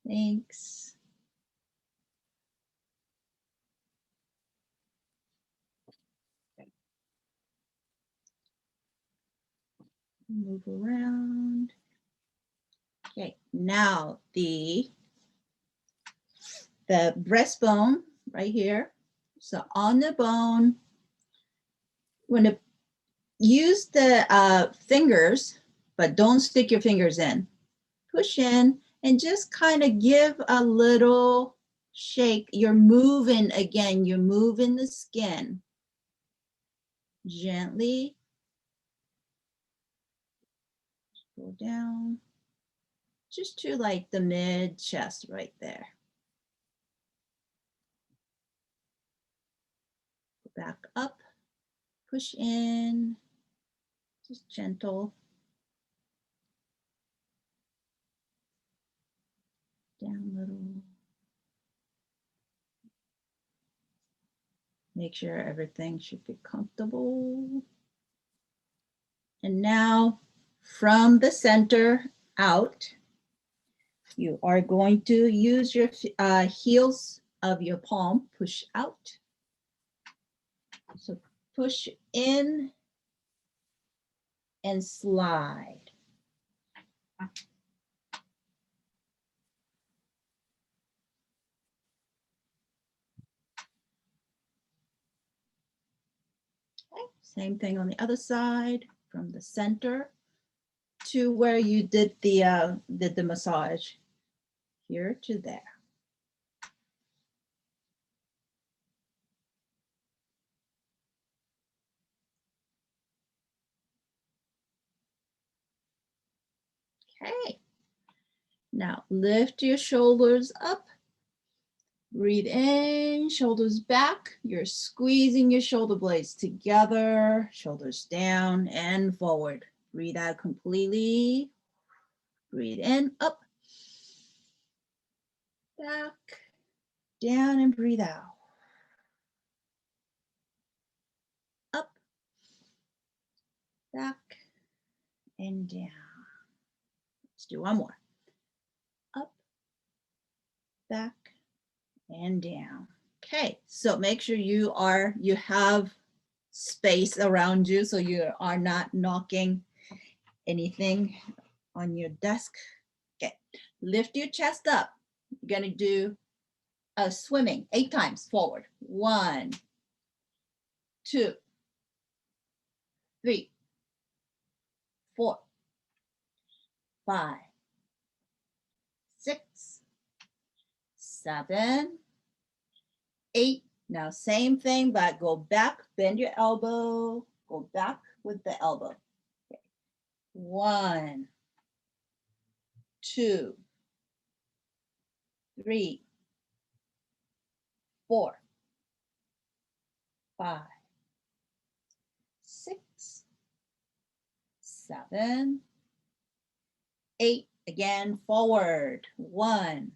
Thanks. Move around. Okay, now the breastbone right here. So on the bone, when to use the fingers, but don't stick your fingers in. Push in and just kind of give a little shake. You're moving again, you're moving the skin. Gently. Go down. Just to like the mid chest right there. Back up, push in, just gentle. Down a little. Make sure everything should be comfortable. And now from the center out, you are going to use your heels of your palm, push out. So push in and slide. Okay. Same thing on the other side, from the center to where you did the massage, here to there. Okay, now lift your shoulders up. Breathe in, shoulders back. You're squeezing your shoulder blades together, shoulders down and forward. Breathe out completely. Breathe in, up, back, down, and breathe out. Up, back, and down. Let's do one more. Up, back, and down. Okay, so make sure you have space around you so you are not knocking anything on your desk. Okay, lift your chest up. You're gonna do a swimming 8 times forward. 1, 2, 3, 4, 5, 6, 7, 8. Now same thing, but go back, bend your elbow, go back with the elbow. Okay. 1, 2, 3, 4, 5, 6, 7, 8. Again, forward. 1,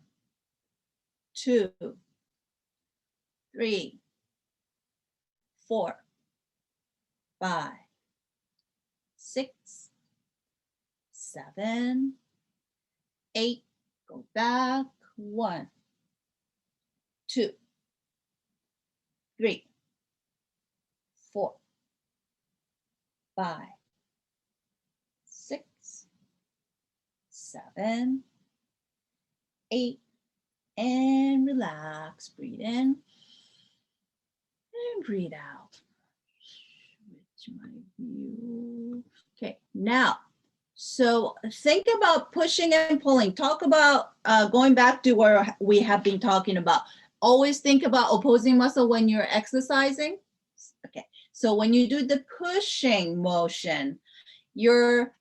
2, 3, 4, 5, 6, 7, 8. Go back. 1, 2, 3, 4, 5, 6, 7, 8, and relax. Breathe in and breathe out. Switch my view. Okay, now, so think about pushing and pulling. Talk about going back to where we have been talking about. Always think about opposing muscle when you're exercising. Okay, so when you do the pushing motion, where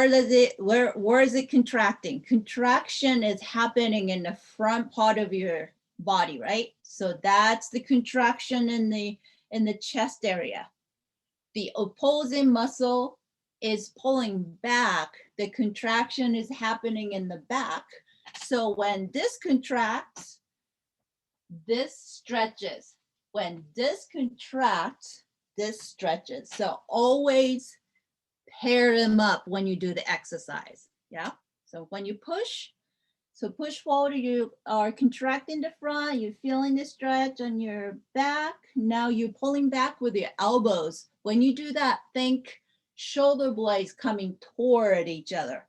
is it contracting? Contraction is happening in the front part of your body, right? So that's the contraction in the chest area. The opposing muscle is pulling back. The contraction is happening in the back. So when this contracts, this stretches. When this contracts, this stretches. So always pair them up when you do the exercise. Yeah. So when you push, so push forward, you are contracting the front, you're feeling the stretch on your back. Now you're pulling back with your elbows. When you do that, think shoulder blades coming toward each other.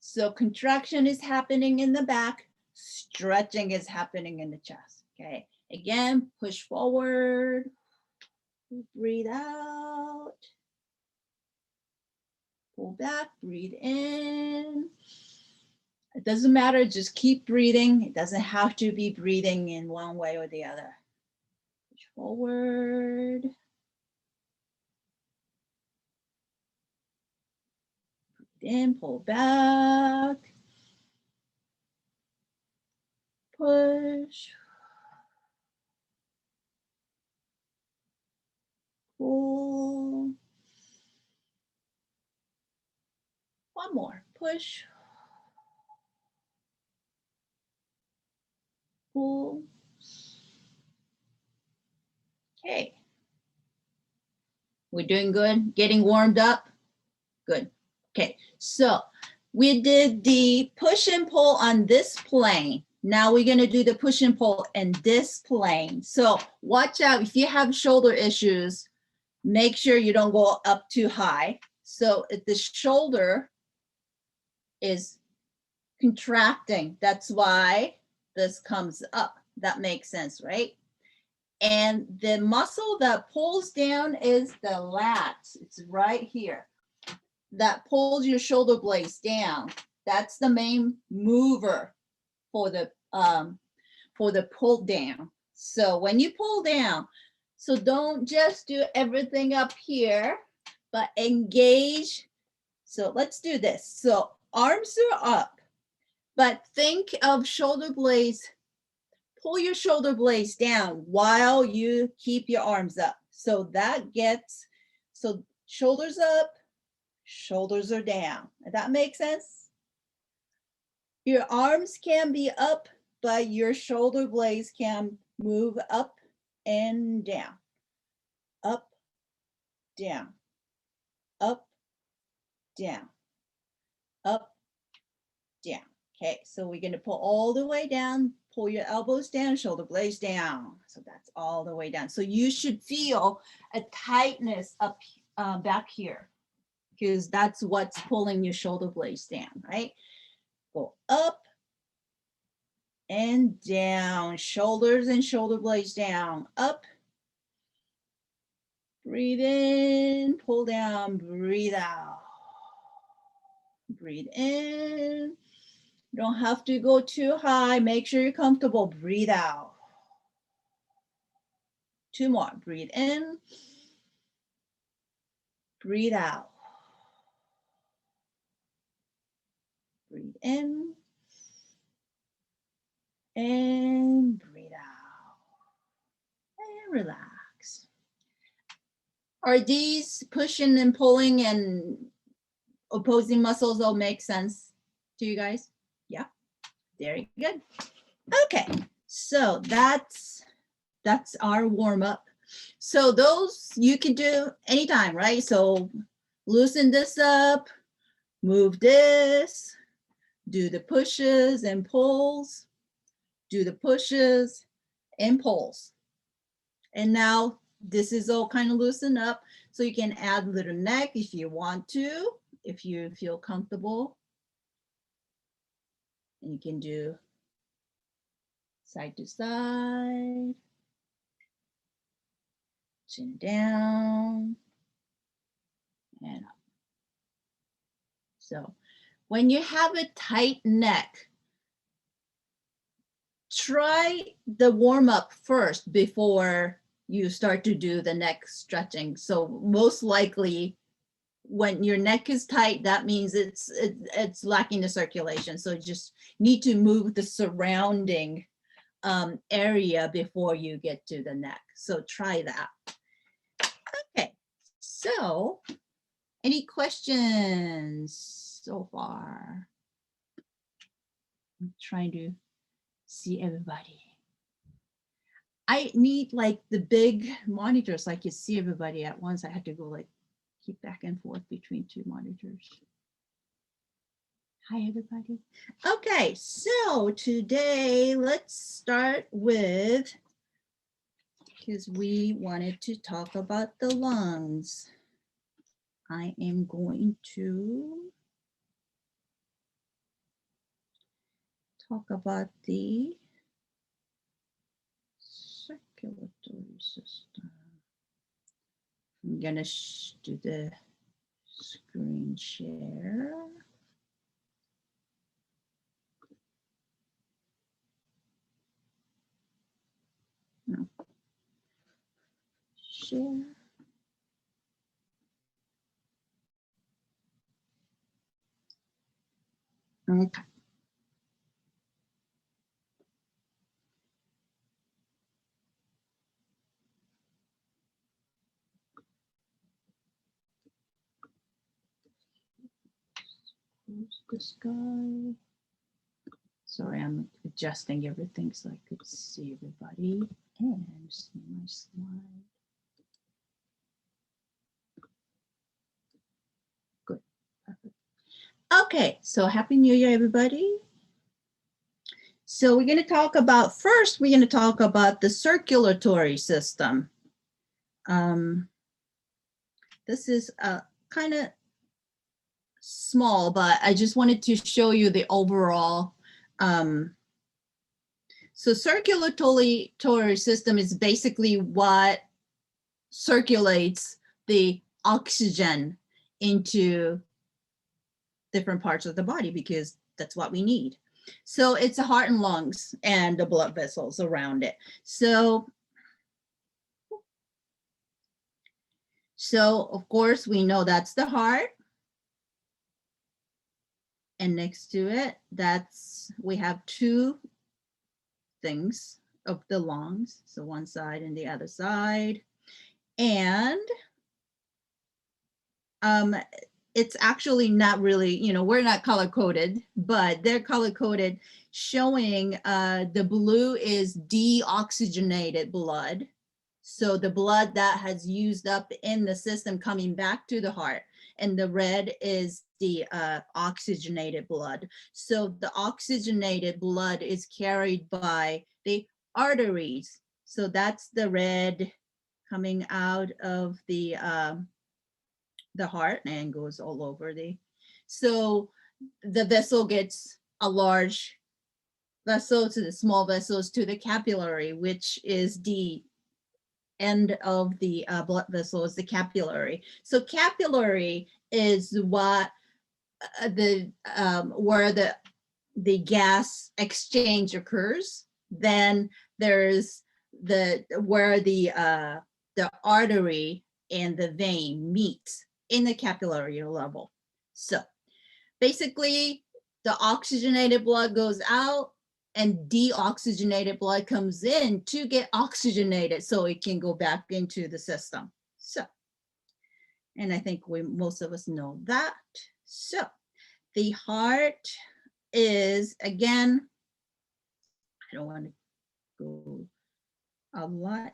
So contraction is happening in the back, stretching is happening in the chest, okay? Again, push forward, breathe out. Pull back, breathe in. It doesn't matter, just keep breathing. It doesn't have to be breathing in one way or the other. Push forward. Breathe in, pull back. Push. Pull. One more, push. Pull. Okay. We're doing good, getting warmed up. Good. Okay, so we did the push and pull on this plane. Now we're going to do the push and pull in this plane. So watch out if you have shoulder issues, make sure you don't go up too high. So if the shoulder is contracting, that's why this comes up. That makes sense, right? And the muscle that pulls down is the lats. It's right here. That pulls your shoulder blades down. That's the main mover for the pull down. So when you pull down, so don't just do everything up here, but engage. So let's do this. So arms are up, but think of shoulder blades. Pull your shoulder blades down while you keep your arms up. So that gets, so shoulders up, shoulders are down. Does that make sense? Your arms can be up, but your shoulder blades can move up and down, up, down, up, down, up, down. Okay, so we're going to pull all the way down, pull your elbows down, shoulder blades down. So that's all the way down. So you should feel a tightness up back here, because that's what's pulling your shoulder blades down, right? Go up and down, shoulders and shoulder blades down, up. Breathe in, pull down, breathe out. Breathe in. You don't have to go too high. Make sure you're comfortable. Breathe out. Two more. Breathe in. Breathe out. Breathe in. And breathe out. And relax. Are these pushing and pulling and opposing muscles all make sense to you guys? Yeah, very good. Okay, so that's our warm up. So those you can do anytime, right? So loosen this up, move this, do the pushes and pulls, do the pushes and pulls. And now this is all kind of loosened up. So you can add a little neck if you want to, if you feel comfortable. And you can do side to side, chin down, and up. So when you have a tight neck, try the warm up first before you start to do the neck stretching. So most likely when your neck is tight, that means it's lacking the circulation. So you just need to move the surrounding area before you get to the neck. So try that. Okay, so any questions so far? I'm trying to see everybody. I need like the big monitors so I can see everybody at once. I had to go like keep back and forth between two monitors. Hi, everybody. Okay, so today let's start with, because we wanted to talk about the lungs. I am going to talk about the circulatory system. I'm gonna do the screen share. No. Share. Okay. Close this guy. Sorry, I'm adjusting everything so I could see everybody and see my slide. Good. Perfect. Okay, so Happy New Year, everybody. So we're going to talk about, first, we're going to talk about the circulatory system. This is kind of small, but I just wanted to show you the overall. So circulatory system is basically what circulates the oxygen into different parts of the body, because that's what we need. So it's the heart and lungs and the blood vessels around it. So of course we know that's the heart. And next to it, we have two things of the lungs. So one side and the other side. And it's actually not really, we're not color coded, but they're color coded, showing the blue is deoxygenated blood. So the blood that has used up in the system coming back to the heart, and the red is the oxygenated blood. So the oxygenated blood is carried by the arteries. So that's the red coming out of the heart and goes all over so the vessel gets a large vessel to the small vessels to the capillary, which is the end of the blood vessel is the capillary. So capillary is what where the gas exchange occurs. Then there's where the artery and the vein meet in the capillary level. So basically the oxygenated blood goes out and deoxygenated blood comes in to get oxygenated so it can go back into the system. So, and I think most of us know that. So the heart is, again, I don't want to go a lot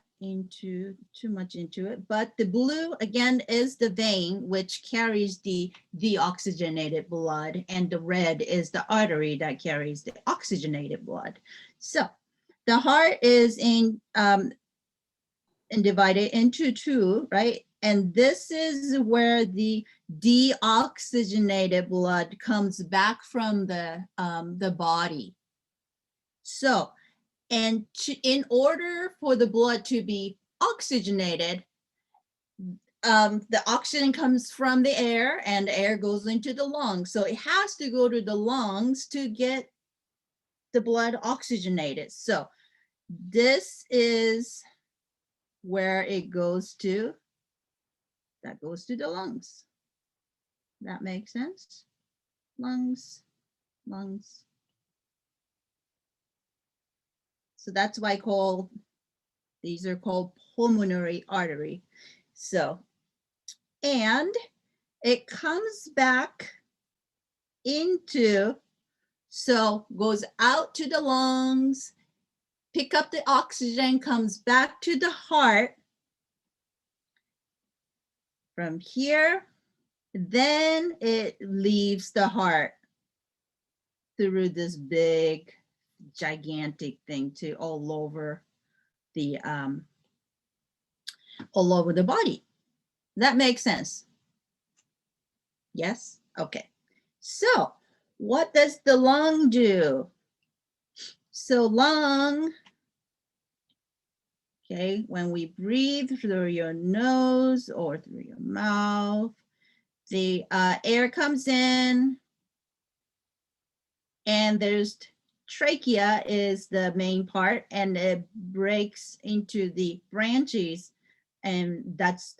too much into it, but the blue again is the vein which carries the deoxygenated blood, and the red is the artery that carries the oxygenated blood. So the heart is and divided into two, right? And this is where the deoxygenated blood comes back from the body. So, and in order for the blood to be oxygenated, the oxygen comes from the air and air goes into the lungs. So it has to go to the lungs to get the blood oxygenated. So this is where it goes to. That goes to the lungs. That makes sense? Lungs, lungs. So that's why these are called pulmonary artery. So, and it comes back into, so goes out to the lungs, pick up the oxygen, comes back to the heart from here, then it leaves the heart through this big, gigantic thing to all over the body. That makes sense. Yes? Okay. So what does the lung do? So lung, okay, when we breathe through your nose or through your mouth, the air comes in, and there's trachea is the main part, and it breaks into the branches, and that's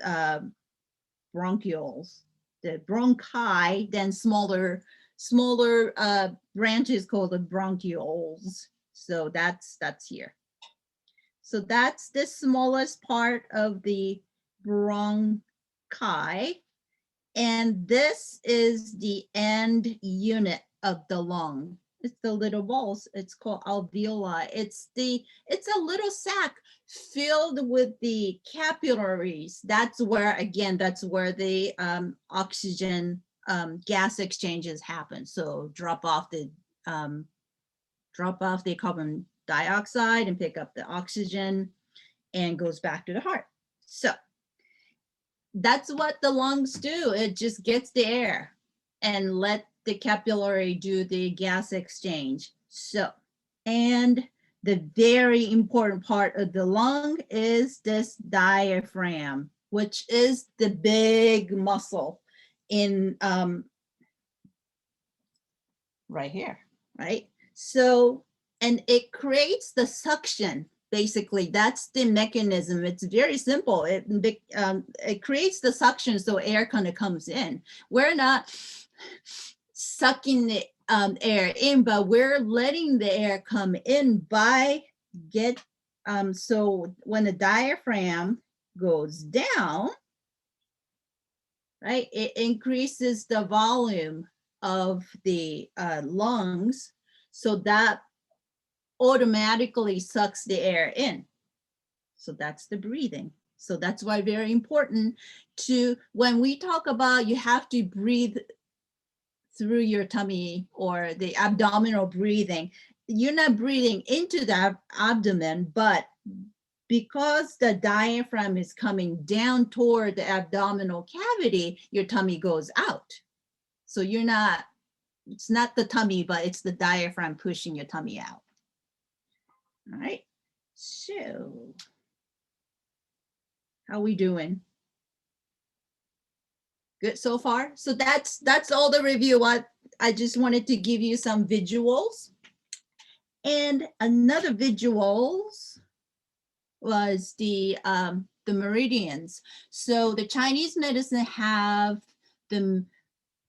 bronchioles. The bronchi, then smaller branches called the bronchioles. So that's here. So that's the smallest part of the bronchi. And this is the end unit of the lung. It's the little balls. It's called alveoli. It's a little sac filled with the capillaries. That's where, again, that's where the oxygen gas exchanges happen. So drop off the carbon dioxide and pick up the oxygen, and goes back to the heart. So that's what the lungs do. It just gets the air and let the capillary do the gas exchange. So, and the very important part of the lung is this diaphragm, which is the big muscle in right here, right? So, and it creates the suction. Basically, that's the mechanism. It's very simple. It creates the suction, so air kind of comes in. We're not sucking the air in, but we're letting the air come in by so when the diaphragm goes down, right, it increases the volume of the lungs, so that automatically sucks the air in. So that's the breathing. So that's why very important to, when we talk about you have to breathe through your tummy or the abdominal breathing, you're not breathing into the abdomen, but because the diaphragm is coming down toward the abdominal cavity, your tummy goes out. So you're not, it's not the tummy, but it's the diaphragm pushing your tummy out. All right, so how we doing? Good so far? So that's all the review. I just wanted to give you some visuals. And another visuals was the meridians. So the Chinese medicine have them,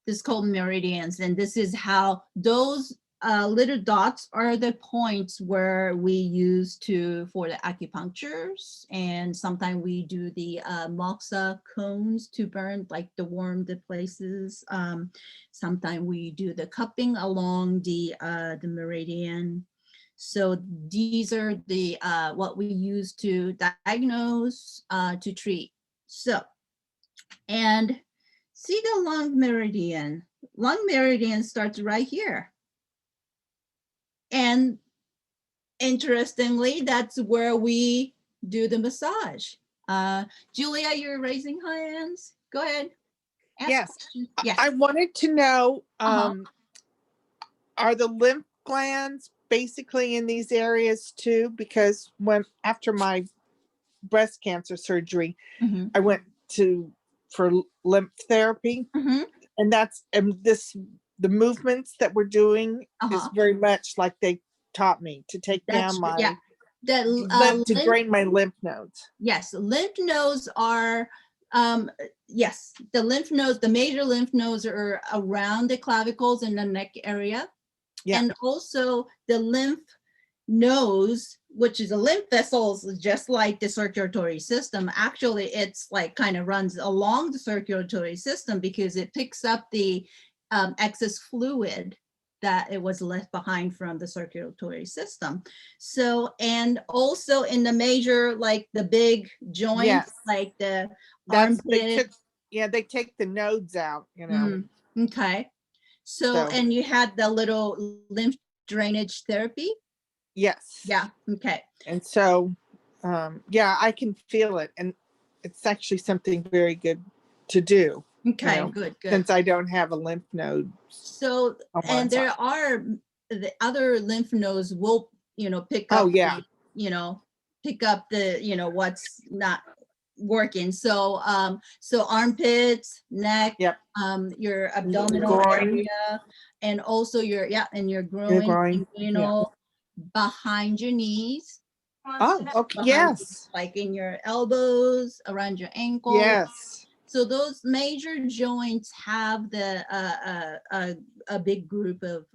this called meridians, and this is how those little dots are the points where we use for the acupunctures, and sometimes we do the moxa cones to burn, like to warm the places. Sometimes we do the cupping along the meridian. So these are the what we use to diagnose, to treat. So, and see the lung meridian. Lung meridian starts right here. And interestingly, that's where we do the massage. Julia, you're raising hands. Go ahead. Yes. Yes. I wanted to know, are the lymph glands basically in these areas too? Because after my breast cancer surgery, I went for lymph therapy, and the movements that we're doing is very much like they taught me to take down my to drain my lymph nodes. Yes, lymph nodes are yes, the lymph nodes, the major lymph nodes are around the clavicles and the neck area. Yeah. And also the lymph nodes, which is a lymph vessels, just like the circulatory system. Actually, it's like kind of runs along the circulatory system because it picks up the excess fluid that it was left behind from the circulatory system. So, and also in the major, like the big joints, like the armpit. They take the nodes out, you know. Okay. So, and you had the little lymph drainage therapy? Yes. Yeah, okay. And so, yeah, I can feel it. And it's actually something very good to do. Okay, good, good. Since I don't have a lymph node. So, and there are the other lymph nodes will, pick up, pick up the, what's not working. So, so armpits, neck, your abdominal area, and also your, and your groin, behind your knees. Oh, okay. Yes. Like in your elbows, around your ankles. Yes. So those major joints have the a big group of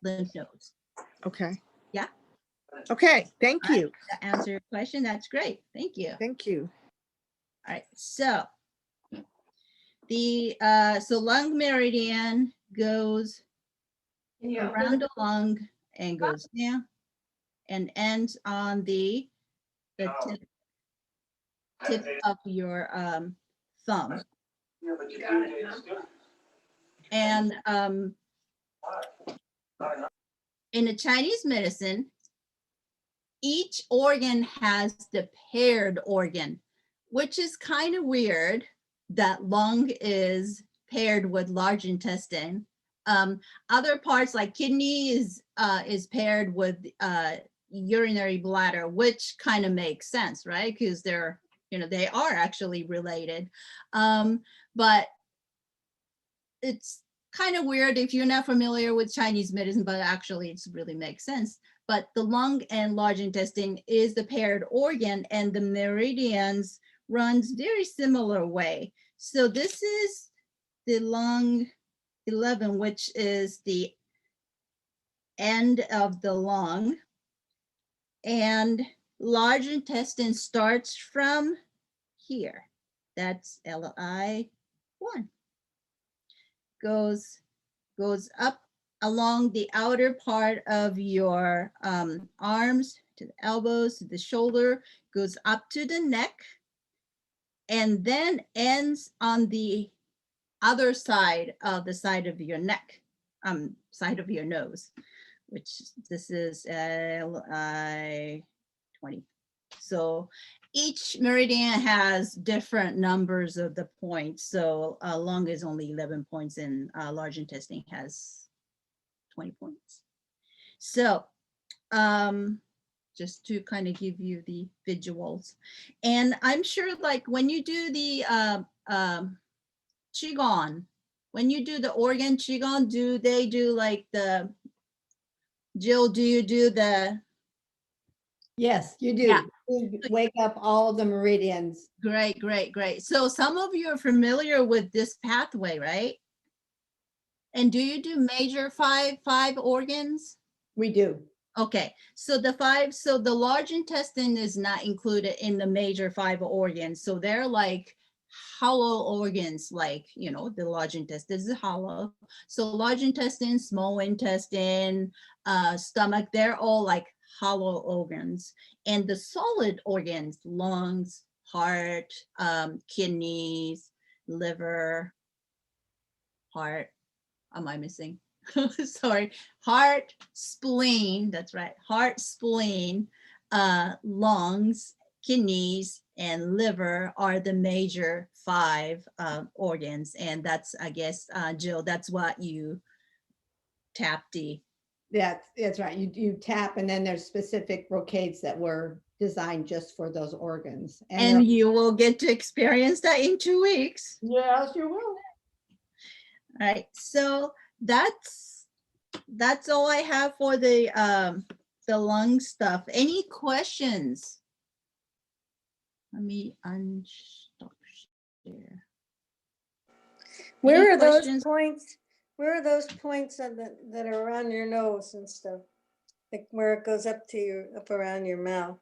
lymph nodes. Okay. Yeah. Okay. Thank you. To answer your question, that's great. Thank you. Thank you. All right. So the so lung meridian goes around the lung and goes down and ends on the tip of your thumb. And in the Chinese medicine, each organ has the paired organ, which is kind of weird that lung is paired with large intestine. Other parts like kidney is paired with urinary bladder, which kind of makes sense, right? Because they're, they are actually related. But it's kind of weird if you're not familiar with Chinese medicine, but actually it really makes sense. But the lung and large intestine is the paired organ, and the meridians runs very similar way. So this is the lung 11, which is the end of the lung, and large intestine starts from here. That's LI1. Goes up along the outer part of your arms to the elbows, to the shoulder, goes up to the neck, and then ends on the other side of your neck, side of your nose, which this is LI 20. So each meridian has different numbers of the points. So lung is only 11 points and large intestine has 20 points. So just to kind of give you the visuals. And I'm sure like when you do the Qigong, when you do the organ Qigong, do they do like the, Jill, do you do the? Yes, you do. Yeah. You wake up all the meridians. Great, great, great. So some of you are familiar with this pathway, right? And do you do major five organs? We do. Okay, so the large intestine is not included in the major 5 organs. So they're like hollow organs, like, the large intestine is hollow. So large intestine, small intestine, stomach, they're all like hollow organs. And the solid organs, lungs, heart, kidneys, liver, heart, am I missing? Sorry, heart, spleen, that's right, heart, spleen, lungs, kidneys, and liver are the major 5 organs. And that's, I guess, Jill, that's what you tap the. That's right. You tap, and then there's specific brocades that were designed just for those organs. And you will get to experience that in 2 weeks. Yes, you will. All right, so that's all I have for the lung stuff. Any questions? Let me unstop share. Where are those points? Where are those points that are around your nose and stuff? Like where it goes up around your mouth?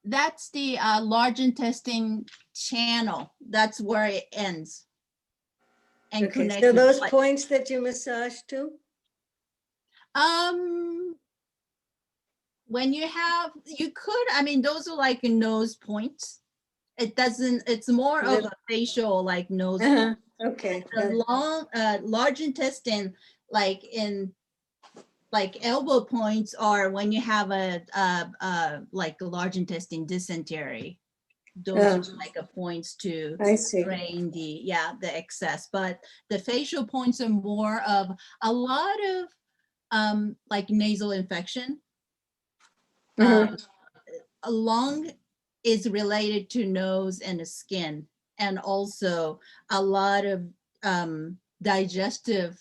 That's the large intestine channel. That's where it ends. And okay, connected. so those points that you massage too? When you could, I mean, those are like nose points. It's more of a facial like nose point. Okay. The large intestine, like elbow points are when you have like a large intestine dysentery. Those are like a points to I see. drain the excess. But the facial points are more of a lot of like nasal infection. Mhm. A lung is related to nose and the skin, and also a lot of digestive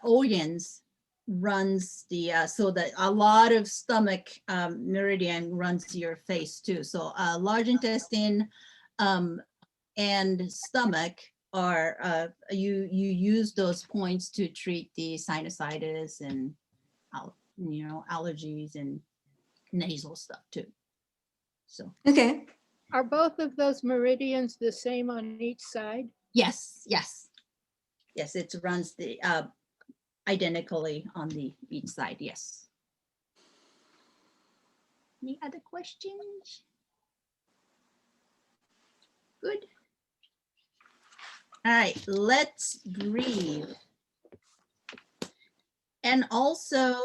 organs runs the so that a lot of stomach meridian runs your face too. So large intestine and stomach are you use those points to treat the sinusitis and allergies and nasal stuff too. So Okay. Are both of those meridians the same on each side? yes, it runs the identically on the each side. Yes. Any other questions? Good. All right, let's breathe. And also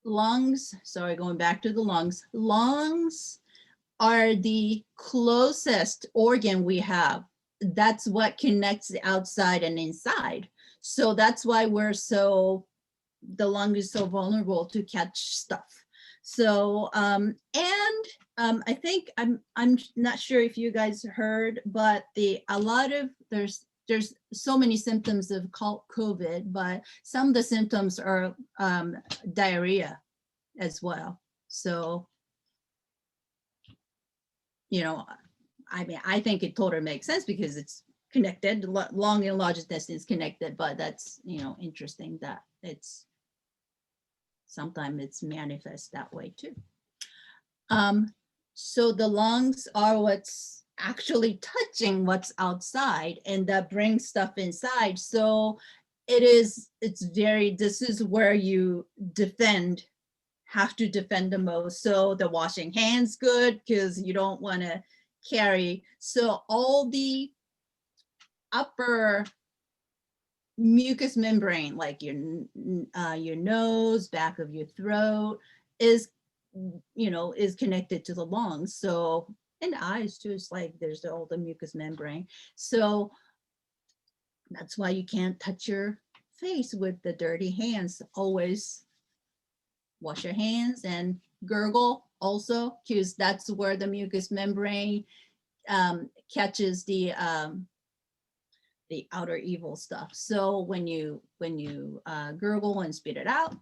lungs, sorry, going back to the lungs. Lungs are the closest organ we have. That's what connects the outside and inside. So that's why the lung is so vulnerable to catch stuff. So, I think I'm not sure if you guys heard, but there's so many symptoms of COVID, but some of the symptoms are diarrhea as well. So, I mean, I think it totally makes sense because it's connected. Lung and large intestine is connected, but that's, interesting that sometimes it's manifest that way too. So the lungs are what's actually touching what's outside, and that brings stuff inside. So this is where you have to defend the most. So the washing hands good, because you don't want to carry. So all the upper mucous membrane, like your nose, back of your throat, is connected to the lungs. So, and the eyes too, it's like there's all the mucous membrane. So that's why you can't touch your face with the dirty hands. Always wash your hands and gurgle also, because that's where the mucous membrane catches the outer evil stuff. So when you gurgle and spit it out,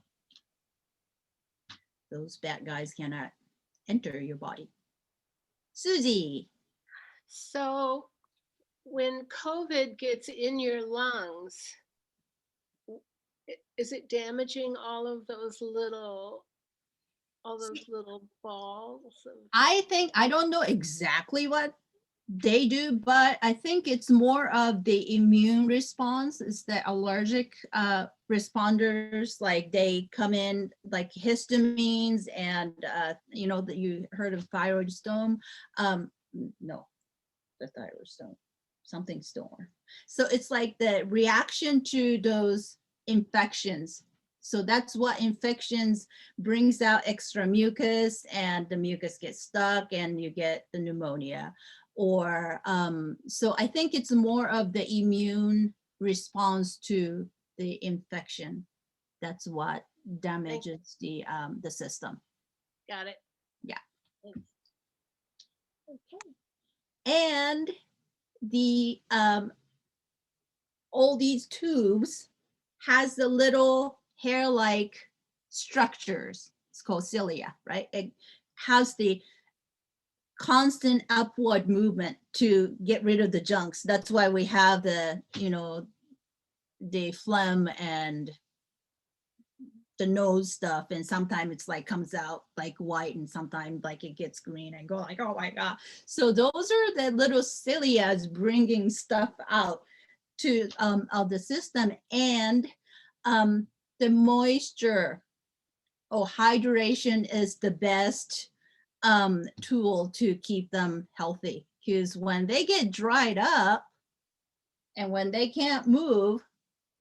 those bad guys cannot enter your body. Susie. So when COVID gets in your lungs, is it damaging all those little balls? I don't know exactly what they do, but I think it's more of the immune response. It's the allergic responders, like they come in like histamines and that you heard of thyroid storm. No, the thyroid storm, something storm. So it's like the reaction to those infections. So that's what infections brings out extra mucus, and the mucus gets stuck and you get the pneumonia. Or so I think it's more of the immune response to the infection. That's what damages the system. Got it. Yeah. Thanks. Okay. And the all these tubes has the little hair-like structures. It's called cilia, right? It has the constant upward movement to get rid of the junks. That's why we have the phlegm and the nose stuff, and sometimes it's like comes out like white, and sometimes like it gets green and go like, oh my god. So those are the little cilia bringing stuff out to of the system. And the moisture hydration is the best tool to keep them healthy, because when they get dried up and when they can't move,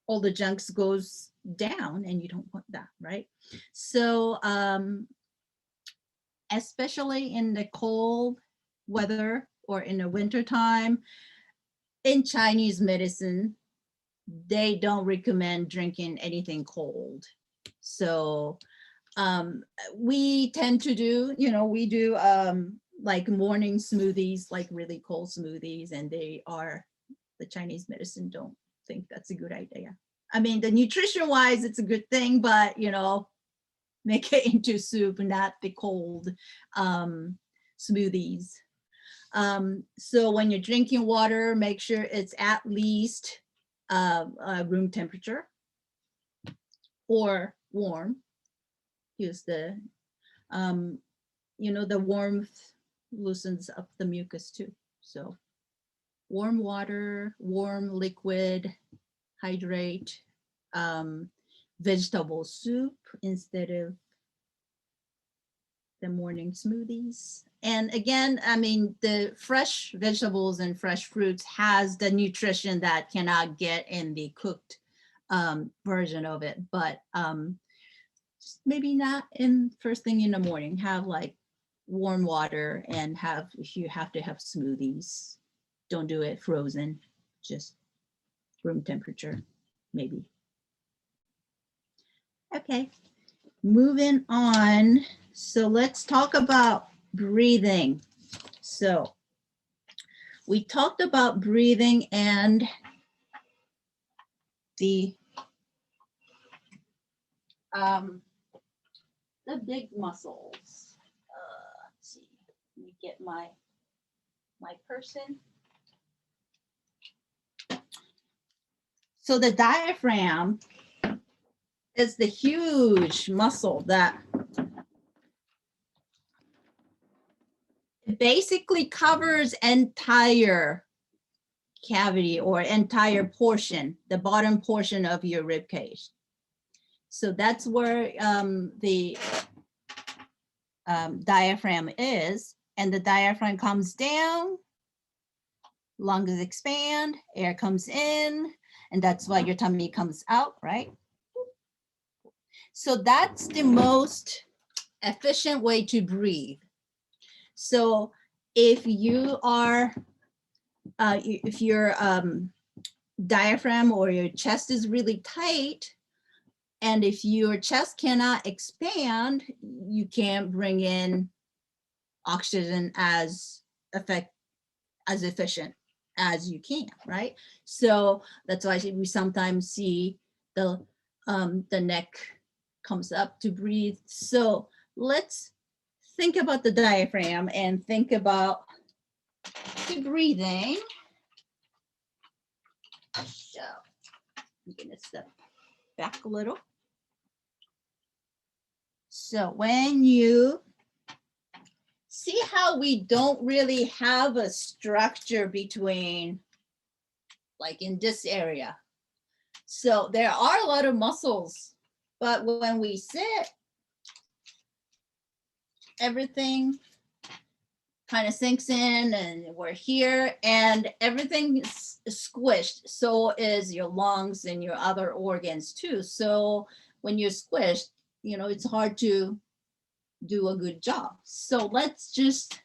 all the junks goes down, and you don't want that, right? So especially in the cold weather or in the winter time, in Chinese medicine, they don't recommend drinking anything cold. So we tend to do, we do like morning smoothies, like really cold smoothies, and the Chinese medicine don't think that's a good idea. I mean, the nutrition wise, it's a good thing, but make it into soup, not the cold smoothies. So when you're drinking water, make sure it's at least room temperature or warm. Use the the warmth loosens up the mucus too. So warm water, warm liquid, hydrate, vegetable soup instead of the morning smoothies. And again, I mean, the fresh vegetables and fresh fruits has the nutrition that cannot get in the cooked version of it, but maybe not in first thing in the morning. Have like warm water, and if you have to have smoothies, don't do it frozen, just room temperature, maybe. Okay, moving on. So let's talk about breathing. So we talked about breathing and the big muscles. Let's see, let me get my person. So the diaphragm is the huge muscle that basically covers entire cavity or entire portion, the bottom portion of your rib cage. So that's where the diaphragm is, and the diaphragm comes down, lungs expand, air comes in, and that's why your tummy comes out, right? So that's the most efficient way to breathe. So if you are, if your diaphragm or your chest is really tight, and if your chest cannot expand, you can't bring in oxygen as efficient as you can, right? So that's why we sometimes see the neck comes up to breathe. So let's think about the diaphragm and think about the breathing. So I'm gonna step back a little. So when you see how we don't really have a structure between, like in this area. So there are a lot of muscles, but when we sit, everything kind of sinks in, and we're here, and everything is squished. So is your lungs and your other organs too. So when you're squished, it's hard to do a good job. So let's just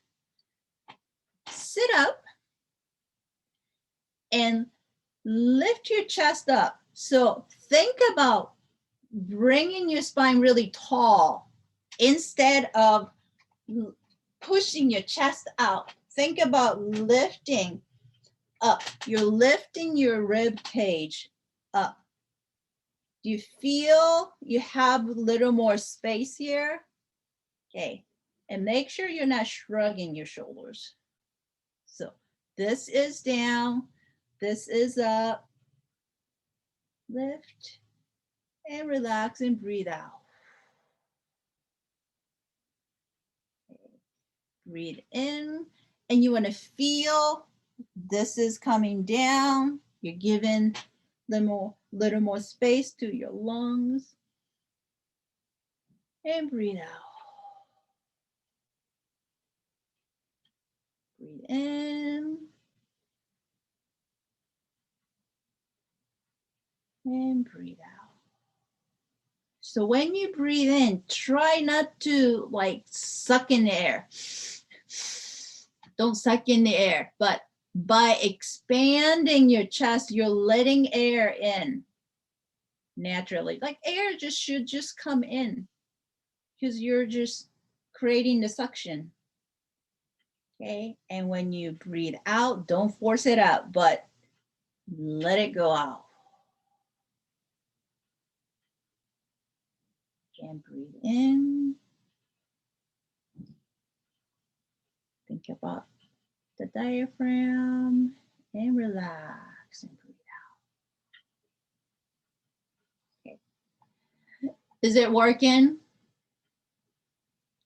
sit up and lift your chest up. So think about bringing your spine really tall instead of pushing your chest out. Think about lifting up. You're lifting your rib cage up. Do you feel you have a little more space here? Okay, and make sure you're not shrugging your shoulders. So this is down, this is up. Lift and relax and breathe out. Breathe in, and you want to feel this is coming down. You're giving little more space to your lungs. And breathe out. Breathe in. And breathe out. So when you breathe in, try not to like suck in the air. Don't suck in the air, but by expanding your chest, you're letting air in naturally. Like air just should just come in because you're just creating the suction. Okay, and when you breathe out, don't force it out, but let it go out. And breathe in. Think about the diaphragm and relax and breathe out. Okay. Is it working?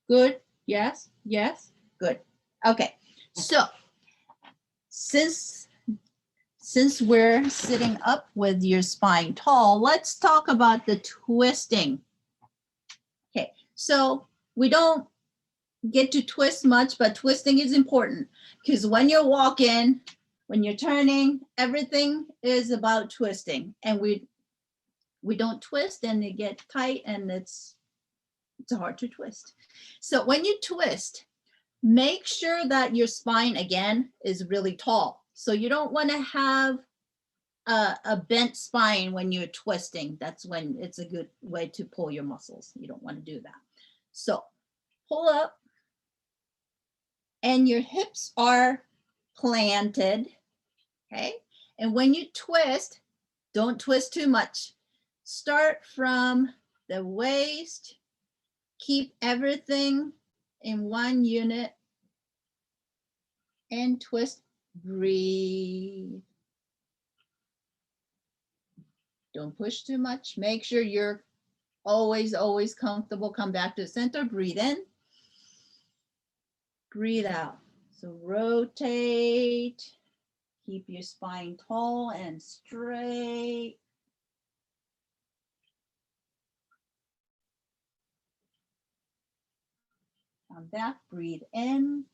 Good? Yes? Yes? Good. Okay. So since we're sitting up with your spine tall, let's talk about the twisting. Okay. So we don't get to twist much, but twisting is important because when you're walking, when you're turning, everything is about twisting, and we don't twist and they get tight and it's hard to twist. So when you twist, make sure that your spine again is really tall. So you don't want to have a bent spine when you're twisting. That's when it's a good way to pull your muscles. You don't want to do that. So pull up. And your hips are planted, okay? And when you twist, don't twist too much. Start from the waist, keep everything in one unit, and twist, breathe. Don't push too much. Make sure you're always comfortable. Come back to the center, breathe in. Breathe out. So rotate, keep your spine tall and straight. Come back, breathe in.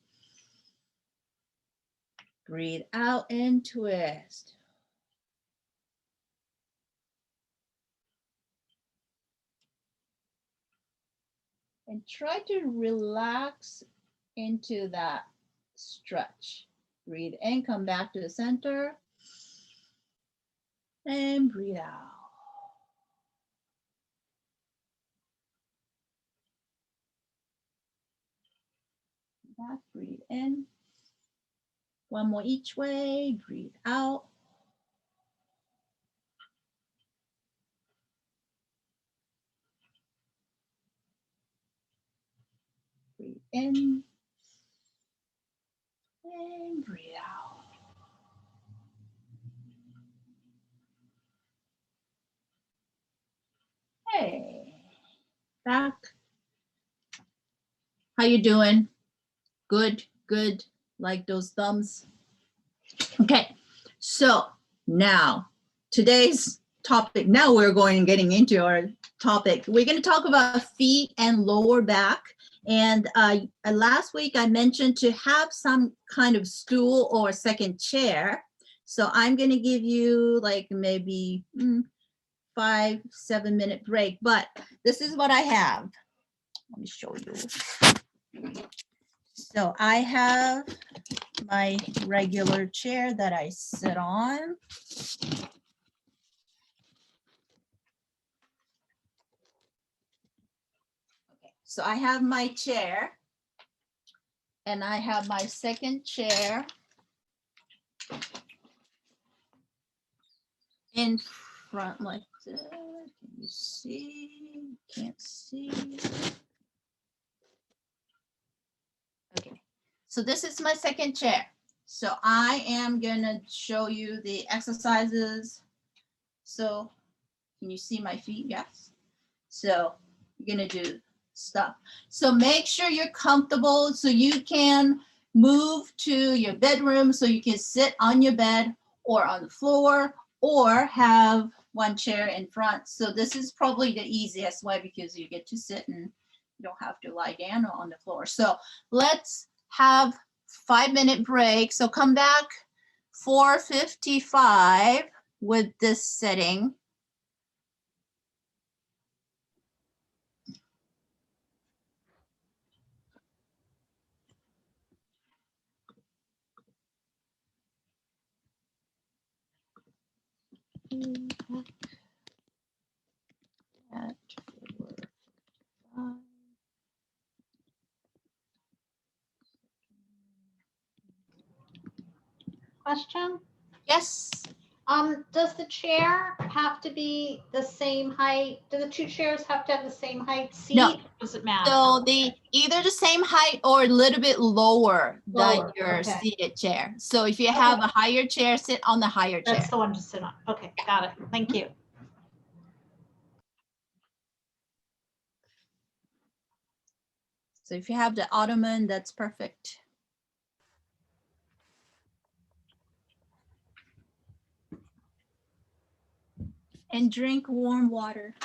Breathe out and twist. And try to relax into that stretch. Breathe in, come back to the center. And breathe out. Back, breathe in. One more each way, breathe out. Breathe in. And breathe out. Hey, back. How you doing? Good, good. Like those thumbs. Okay, so now today's topic, now we're getting into our topic. We're going to talk about feet and lower back. And last week I mentioned to have some kind of stool or second chair. So I'm going to give you like maybe 5-7 minute break, but this is what I have. Let me show you. So I have my regular chair that I sit on. Okay, so I have my chair and I have my second chair in front like this. Can you see? Can't see. Okay, so this is my second chair. So I am gonna show you the exercises. So can you see my feet? Yes. So you're gonna do stuff. So make sure you're comfortable so you can move to your bedroom so you can sit on your bed or on the floor or have one chair in front. So this is probably the easiest way because you get to sit and you don't have to lie down on the floor. So let's have 5-minute break. So come back 4:55 with this setting. At 4:55. Question? Yes. Does the chair have to be the same height? Do the two chairs have to have the same height seat? No. Does it matter? So either the same height or a little bit lower than Lower, your okay. seated chair. So if you have a higher chair, sit on the higher chair. That's the one to sit on. Okay, got it. Thank you. So if you have the ottoman, that's perfect. And drink warm water.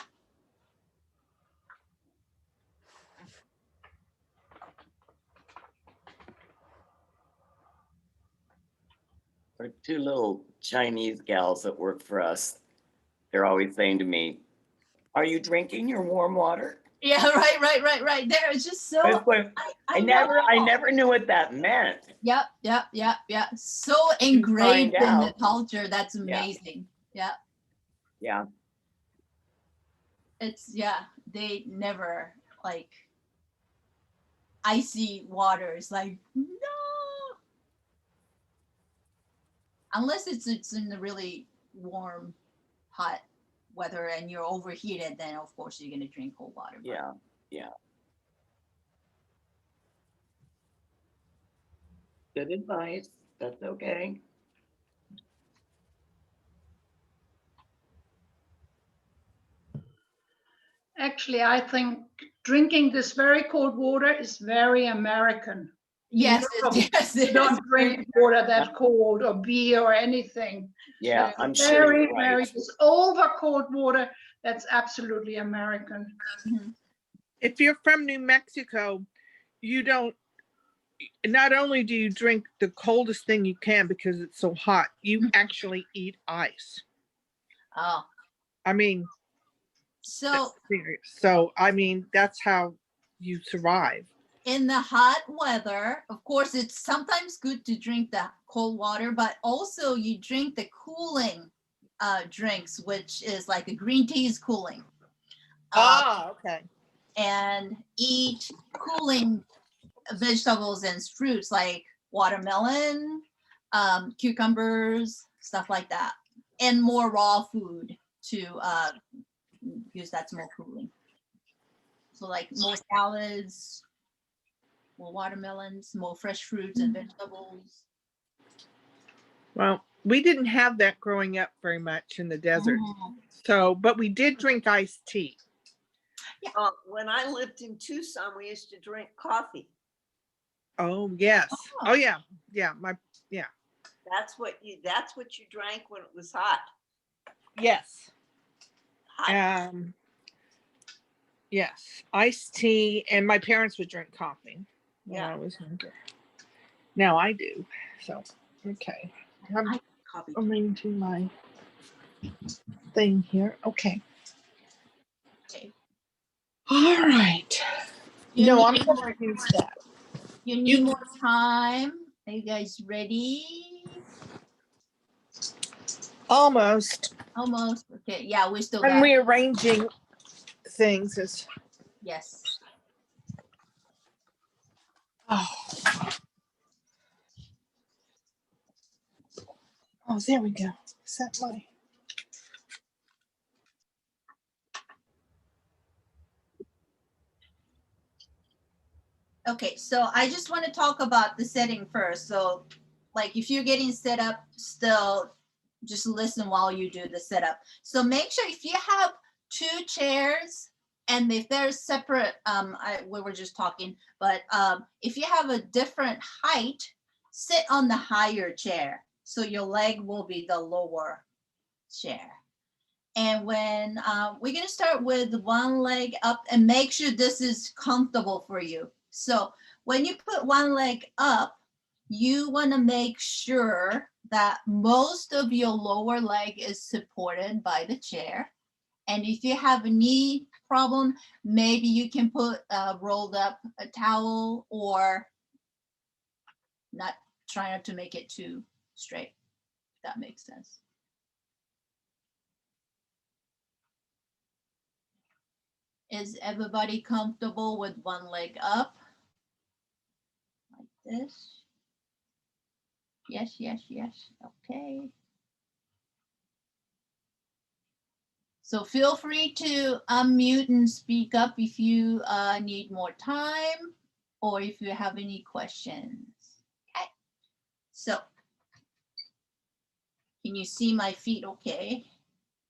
Our two little Chinese gals that work for us, they're always saying to me, "Are you drinking your warm water?" Yeah, right. There, it's just so. I was going, I know. never knew what that meant. Yep. So engraved in the out. culture. That's amazing. Yeah. Yeah. They never like icy waters. Like, no. Unless it's in the really warm, hot weather and you're overheated, then of course you're gonna drink cold water. But Yeah. Good advice. That's okay. Actually, I think drinking this very cold water is very American. yes, You don't drink water that cold or beer or anything. Yeah, So I'm sure you're right. this over cold water, that's absolutely American. If you're from New Mexico, you don't, not only do you drink the coldest thing you can because it's so hot, you actually eat ice. Oh, I mean, so serious. So, I mean, that's how you survive. in the hot weather, of course, it's sometimes good to drink the cold water, but also you drink the cooling drinks, which is like the green tea is cooling. Okay. And eat cooling vegetables and fruits like watermelon, cucumbers, stuff like that, and more raw food to use that's more cooling. So like more salads, more watermelons, more fresh fruits and vegetables. Well, we didn't have that growing up very much in the desert. So, but we did drink iced tea. When I lived in Tucson, we used to drink coffee. Oh, yes. Oh, yeah. Yeah. That's what you drank when it was hot. Yes. Hot. Yes. Iced tea. And my parents would drink coffee when I was younger. Now I do. So, okay. I'm going to my thing here. Okay. All right. I'm going to use that. You need more time. Are you guys ready? Almost. Okay. Yeah, we still I'm got. rearranging things as. Yes. Oh, there we go. Set my. Okay, so I just want to talk about the setting first. So like if you're getting set up still, just listen while you do the setup. So make sure if you have 2 chairs and if they're separate, we were just talking, but if you have a different height, sit on the higher chair. So your leg will be the lower chair. And when we're going to start with one leg up and make sure this is comfortable for you. So when you put one leg up, you want to make sure that most of your lower leg is supported by the chair. And if you have a knee problem, maybe you can put rolled up a towel or not, try not to make it too straight, if that makes sense. Is everybody comfortable with one leg up? Like this? Yes, yes, yes. Okay. So feel free to unmute and speak up if you need more time or if you have any questions. Okay. So can you see my feet okay?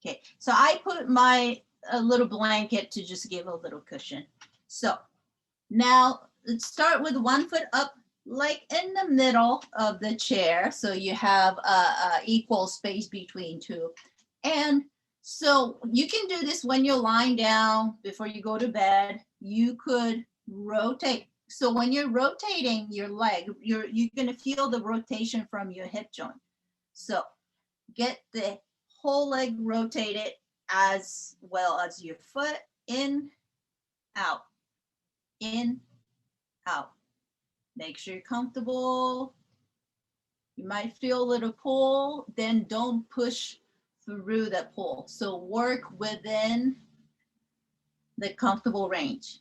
Okay. So I put my little blanket to just give a little cushion. So now let's start with 1 foot up, like in the middle of the chair. So you have a equal space between two. And so you can do this when you're lying down before you go to bed. You could rotate. So when you're rotating your leg, you're gonna feel the rotation from your hip joint. So get the whole leg rotated as well as your foot in, out, in, out. Make sure you're comfortable. You might feel a little pull, then don't push through the pull. So work within the comfortable range.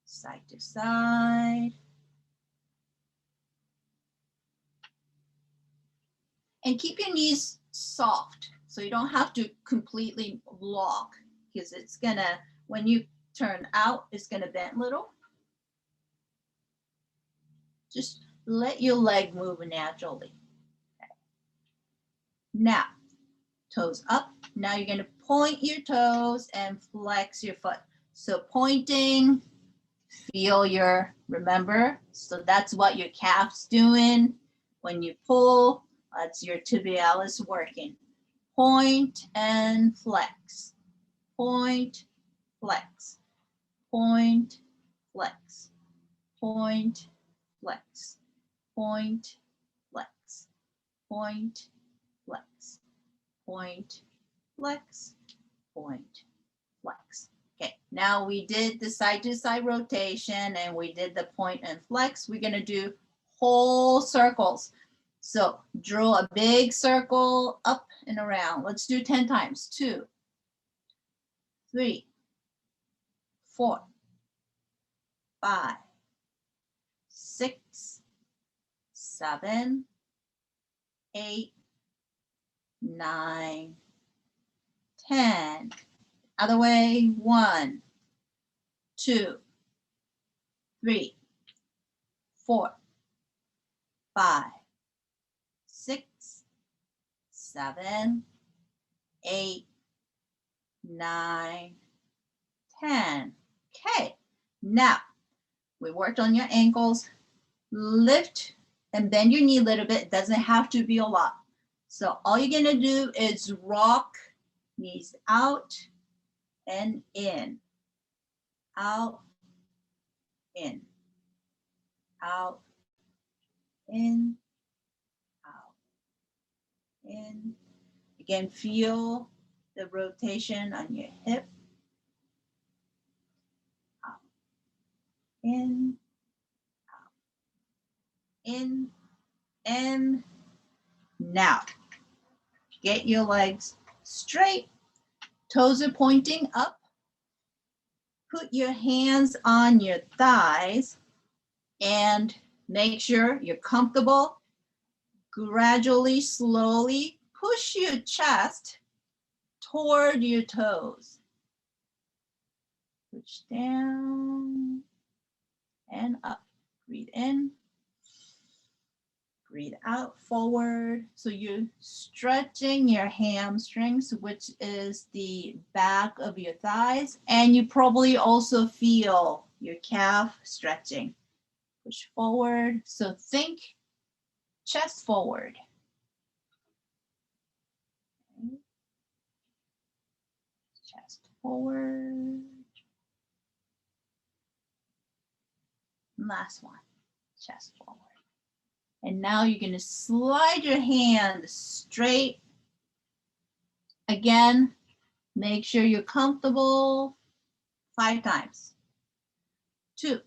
Side to side. And keep your knees soft so you don't have to completely lock, because it's gonna, when you turn out, it's gonna bend a little. Just let your leg move naturally. Okay. Now, toes up. Now you're gonna point your toes and flex your foot. So pointing, feel your, remember, so that's what your calf's doing. When you pull, that's your tibialis working. Point and flex. Point, flex. Point, flex. Point, flex. Point, flex. Point, flex. Point, flex. Point, flex. Okay, now we did the side to side rotation and we did the point and flex. We're gonna do whole circles. So draw a big circle up and around. Let's do 10 times. 2, 3, 4, 5, 6, 7, 8, 9, 10. Other way. 1, 2, 3, 4, 5, 6, 7, 8, 9, 10. Okay, now we worked on your ankles. Lift and bend your knee a little bit. It doesn't have to be a lot. So all you're gonna do is rock knees out and in, out, in, out, in, out, in. Again, feel the rotation on your hip. Out, in, out, in, and now get your legs straight. Toes are pointing up. Put your hands on your thighs and make sure you're comfortable. Gradually, slowly push your chest toward your toes. Push down and up. Breathe in. Breathe out, forward. So you're stretching your hamstrings, which is the back of your thighs. And you probably also feel your calf stretching. Push forward. So think chest forward. Okay. Chest forward. Last one, chest forward. And now you're going to slide your hand straight. Again, make sure you're comfortable. 5 times. 2.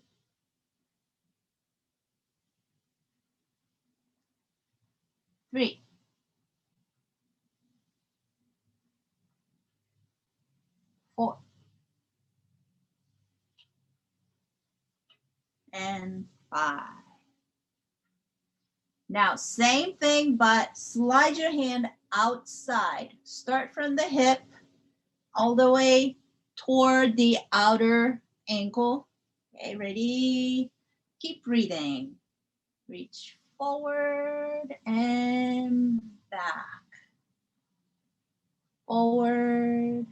3. 4. And 5. Now, same thing, but slide your hand outside. Start from the hip all the way toward the outer ankle. Okay, ready? Keep breathing. Reach forward and back. Forward,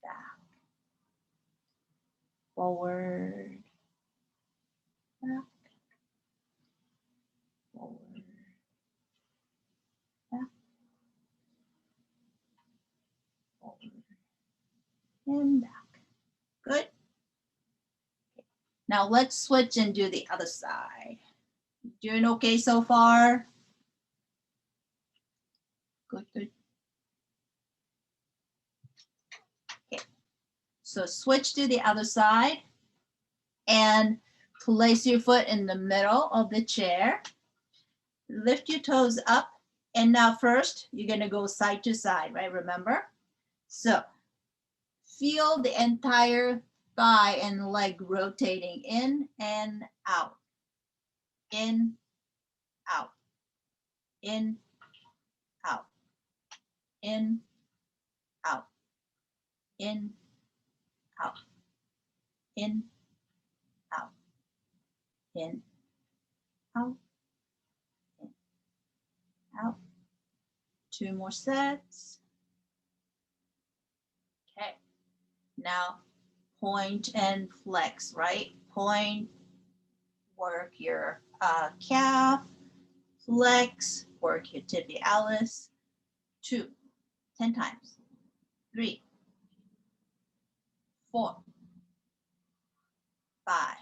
back. Forward, back. Forward, back. Forward, and back. Good. Now let's switch and do the other side. Doing okay so far? Good, good. Okay. So switch to the other side and place your foot in the middle of the chair. Lift your toes up. And now first, you're going to go side to side, right? Remember? So feel the entire thigh and leg rotating in and out. In, out. In, out. In, out. In, out. In, out. In, out. In, out. 2 more sets. Okay. Now point and flex, right? Point, work your calf, flex, work your tibialis. 2, 10 times. 3, 4, 5,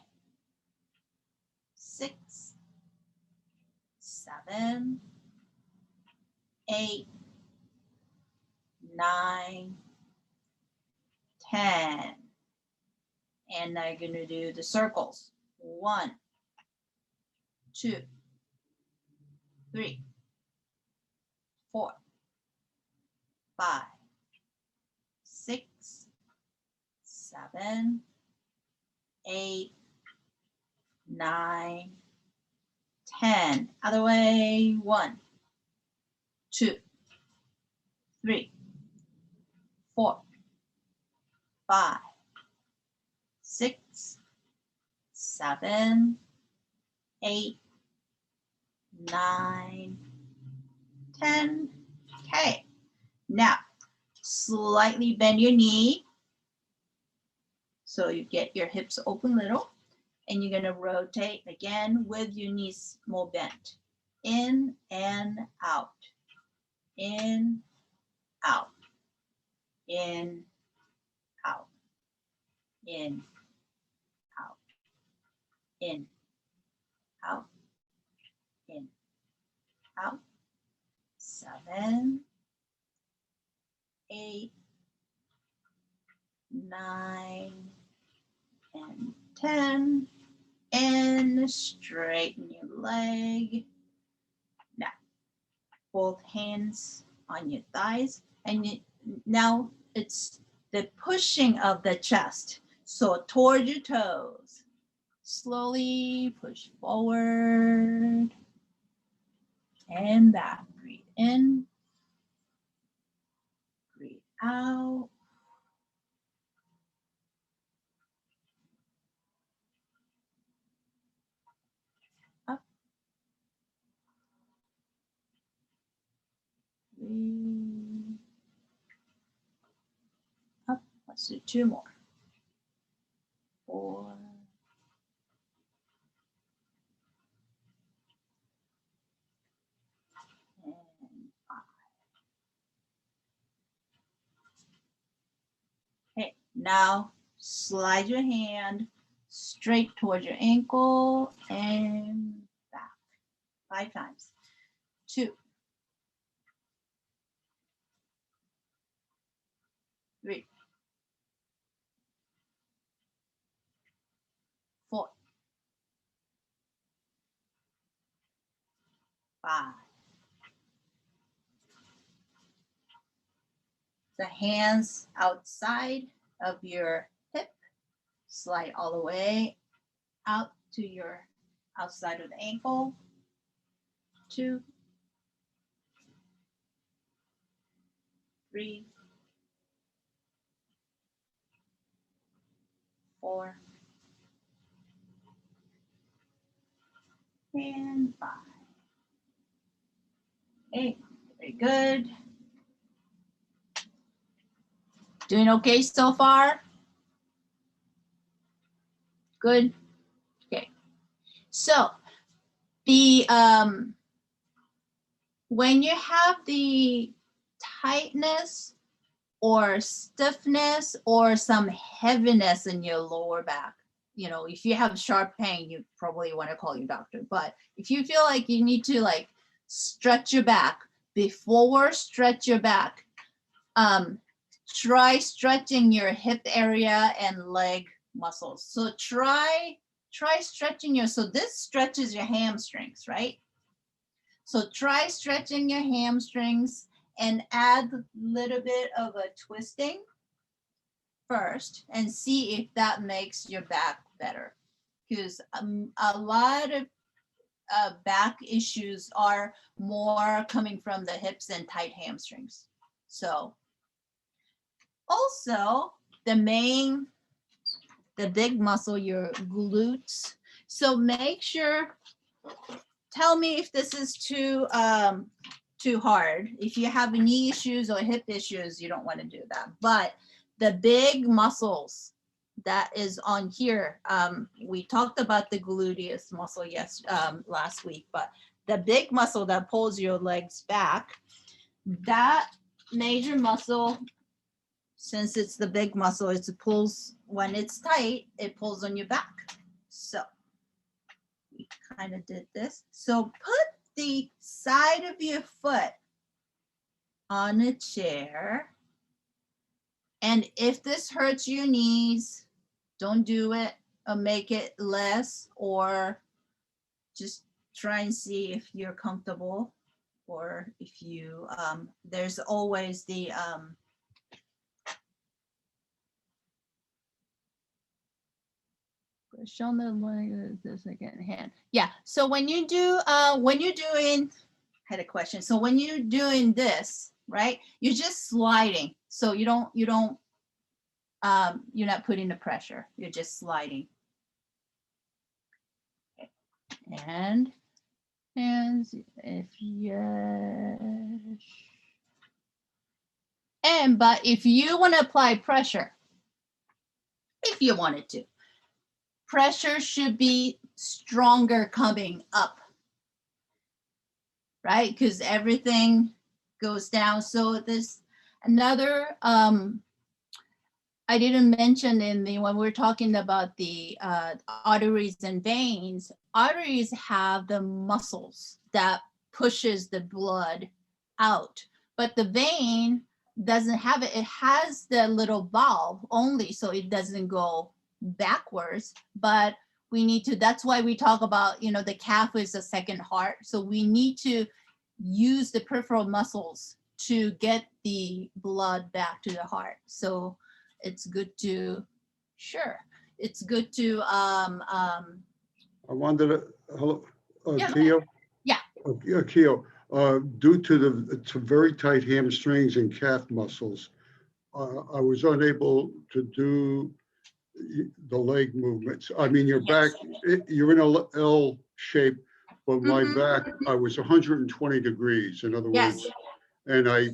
6, 7, 8, 9, 10. And now you're going to do the circles. 1, 2, 3, 4, 5, 6, 7, 8, 9, 10. Other way. 1, 2, 3, 4, 5, 6, 7, 8, 9, 10. Okay. Now, slightly bend your knee. So you get your hips open little. And you're going to rotate again with your knees more bent. In and out. In, out. In, out. In, out. In, out. In, out. 7, 8, 9, and 10. And straighten your leg. Now, both hands on your thighs. And now it's the pushing of the chest. So toward your toes. Slowly push forward and back. Breathe in. Breathe out. Up. Breathe. Up. Let's do 2 more. 4. And 5. Okay, now slide your hand straight towards your ankle and back. 5 times. 2, 3, 4, 5. The hands outside of your hip, slide all the way out to your outside of the ankle. 2, 3, 4, and 5. Okay, very good. Doing okay so far? Good. Okay. So the when you have the tightness or stiffness or some heaviness in your lower back, you know, if you have sharp pain, you probably want to call your doctor. But if you feel like you need to like stretch your back, before stretch your back, try stretching your hip area and leg muscles. So try stretching so this stretches your hamstrings, right? So try stretching your hamstrings and add a little bit of a twisting first and see if that makes your back better. Because a lot of back issues are more coming from the hips and tight hamstrings. So also the big muscle, your glutes. So make sure, tell me if this is too hard. If you have knee issues or hip issues, you don't want to do that. But the big muscles that is on here, we talked about the gluteus muscle last week, but the big muscle that pulls your legs back, that major muscle, since it's the big muscle, it pulls, when it's tight, it pulls on your back. So we kind of did this. So put the side of your foot on a chair. And if this hurts your knees, don't do it, or make it less, or just try and see if you're comfortable, or if you, there's always the, show me this again, hand. Yeah, so when you do, when you're doing, I had a question. So when you're doing this, right, you're just sliding. So you're not putting the pressure, you're just sliding. Okay. And if yes. But if you want to apply pressure, if you wanted to, pressure should be stronger coming up, right? Because everything goes down. So there's another, I didn't mention when we're talking about the arteries and veins, arteries have the muscles that pushes the blood out, but the vein doesn't have it. It has the little valve only, so it doesn't go backwards, but we need to, that's why we talk about, you know, the calf is the second heart. So we need to use the peripheral muscles to get the blood back to the heart. So it's good to, it's good to, I wanted to, hello, Yeah, Akiyo? yeah. Akiyo, due to very tight hamstrings and calf muscles, I was unable to do the leg movements. I mean, your back, you're in a L shape, but my back, I was 120 degrees, in other words, and I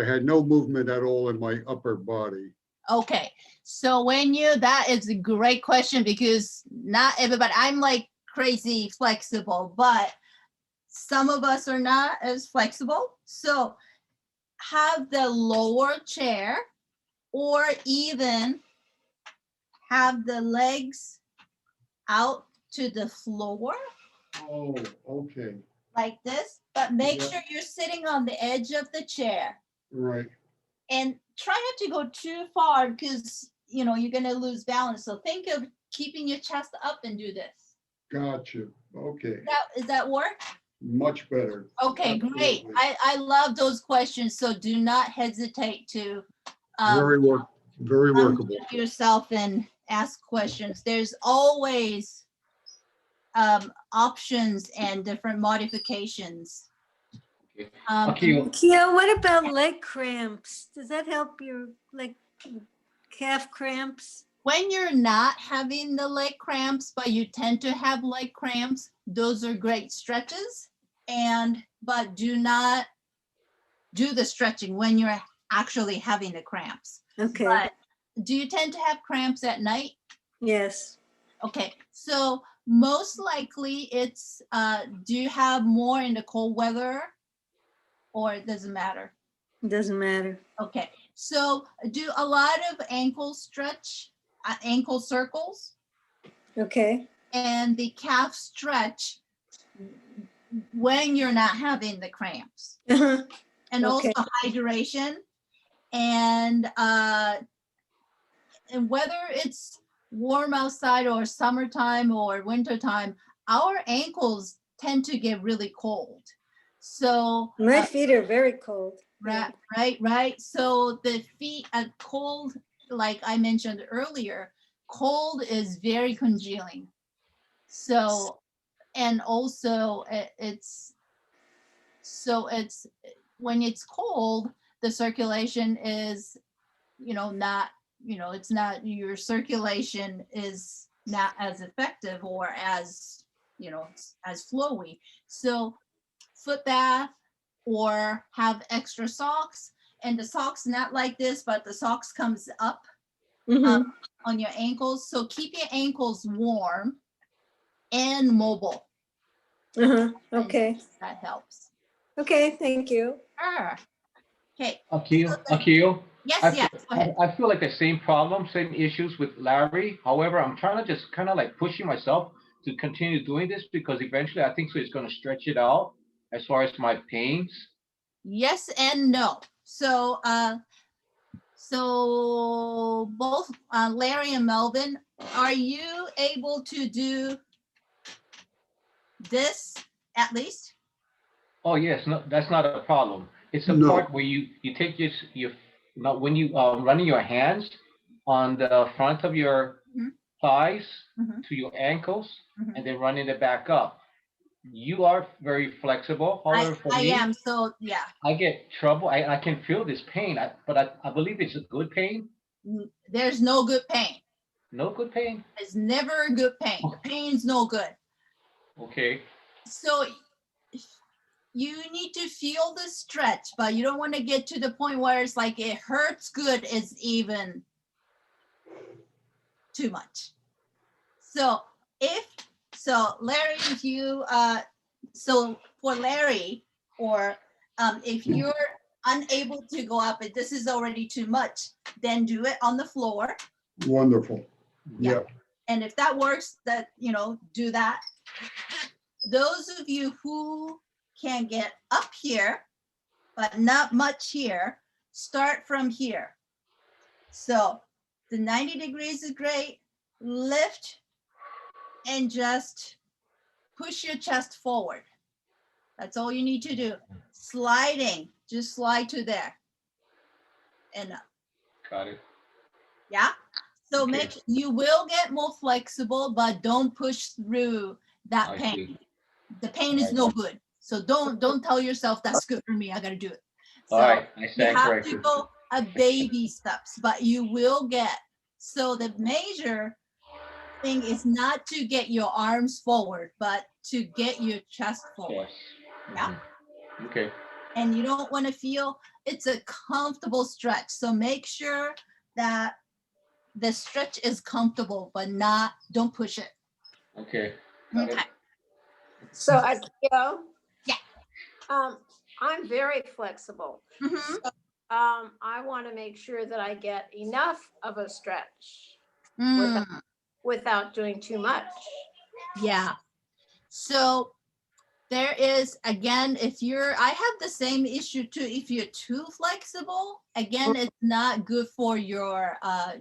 had no movement at all in my upper body. Okay, so that is a great question, because not everybody, I'm like crazy flexible, but some of us are not as flexible. So have the lower chair, or even have the legs out to the floor Oh, okay, like this, but make Yeah. sure you're sitting on the edge of the chair. right. And try not to go too far because, you know, you're going to lose balance. So think of keeping your chest up and do this. Gotcha. Okay, Is that work? much better. Okay, great. Absolutely. I love those questions. So do not hesitate to Very workable. unmute yourself and ask questions. There's always options and different modifications. Akiyo, Kia, what about leg cramps? Does that help your like calf cramps? When you're not having the leg cramps, but you tend to have leg cramps, those are great stretches. But do not do the stretching when you're actually having the cramps. Okay. But do you tend to have cramps at night? Yes. Okay, so most likely it's, do you have more in the cold weather or it doesn't matter? It doesn't matter. Okay, so do a lot of ankle stretch, ankle circles, Okay. and the calf stretch when you're not having the cramps. Uh-huh. And also Okay. hydration, and whether it's warm outside or summertime or wintertime, our ankles tend to get really cold. So My feet are very cold. right. So the feet are cold, like I mentioned earlier, cold is very congealing. So, and also it's when it's cold, the circulation is, not, it's not, your circulation is not as effective or as, as flowy. So foot bath or have extra socks, and the socks not like this, but the socks comes up Mhm. on your ankles. So keep your ankles warm and mobile. Uh-huh. Okay. That helps. Okay, thank you. Okay. Akiyo. Yes, yes. Go ahead. I feel like the same problem, same issues with Larry. However, I'm trying to just kind of like pushing myself to continue doing this because eventually I think so it's going to stretch it out as far as my pains. Yes and no. So, so both Larry and Melvin, are you able to do this at least? Oh yes, no, that's not a problem. It's the No. part where you take your not when you running your hands on the front of your Mhm. thighs Mhm. to your ankles Mhm. and then running it back up. You are very flexible. However, for I me, am. So yeah, I get trouble. I can feel this pain, but I believe it's a good pain. there's no good pain. No good pain. It's never a good pain. The pain's no good. Okay. So you need to feel the stretch, but you don't want to get to the point where it's like it hurts good is even too much. So Larry, if you so for Larry, or if you're unable to go up, if this is already too much, then do it on the floor. Wonderful. Yeah. Yeah, And if that works, that, do that. Those of you who can get up here, but not much here, start from here. So the 90 degrees is great. Lift and just push your chest forward. That's all you need to do. Sliding, just slide to there. And up. Got it. Yeah. So Okay. you will get more flexible, but don't push through that I pain. see. The pain is no good. So don't tell yourself that's good for me. I gotta do it. So All right. I you stand have corrected. to go a baby steps, but you will get. So the major thing is not to get your arms forward, but to get your chest forward. Yes. Yeah. Mhm. Okay. And you don't want to feel, it's a comfortable stretch. So make sure that the stretch is comfortable, but don't push it. Okay. Got it. Okay. So Akiyo, Yeah. I'm very flexible. Mhm. I want to make sure that I get enough of a stretch Mm, without doing too much. yeah. So there is, again, I have the same issue too. If you're too flexible, again, it's not good for your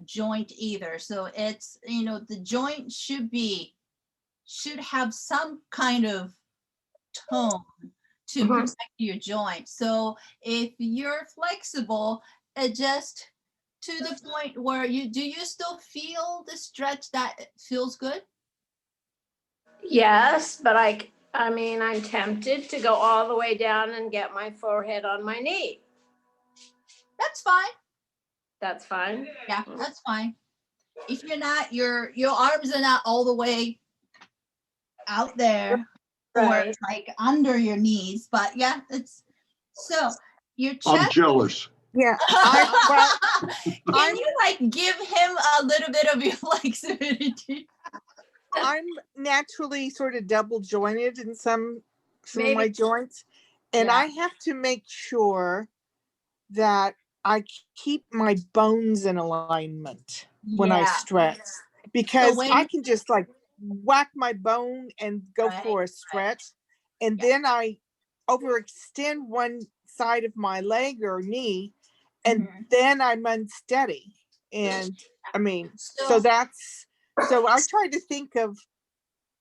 joint either. So it's, the joint should have some kind of tone to protect your joint. So if you're flexible, adjust to the point where do you still feel the stretch that feels good? Yes, but I mean, I'm tempted to go all the way down and get my forehead on my knee. That's fine. That's fine. Yeah, that's fine. If you're not, your arms are not all the way out there, or Right. like under your knees, but yeah, it's so your I'm chest. jealous. Yeah. Can you like give him a little bit of your flexibility? I'm naturally sort of double jointed in some of my Maybe. joints, and Yeah. I have to make sure that I keep my bones in alignment when I Yeah. stretch, because when I can just like whack my bone and go for a stretch, and then I overextend one side of my leg or knee, and then I'm unsteady. And I mean, so I try to think of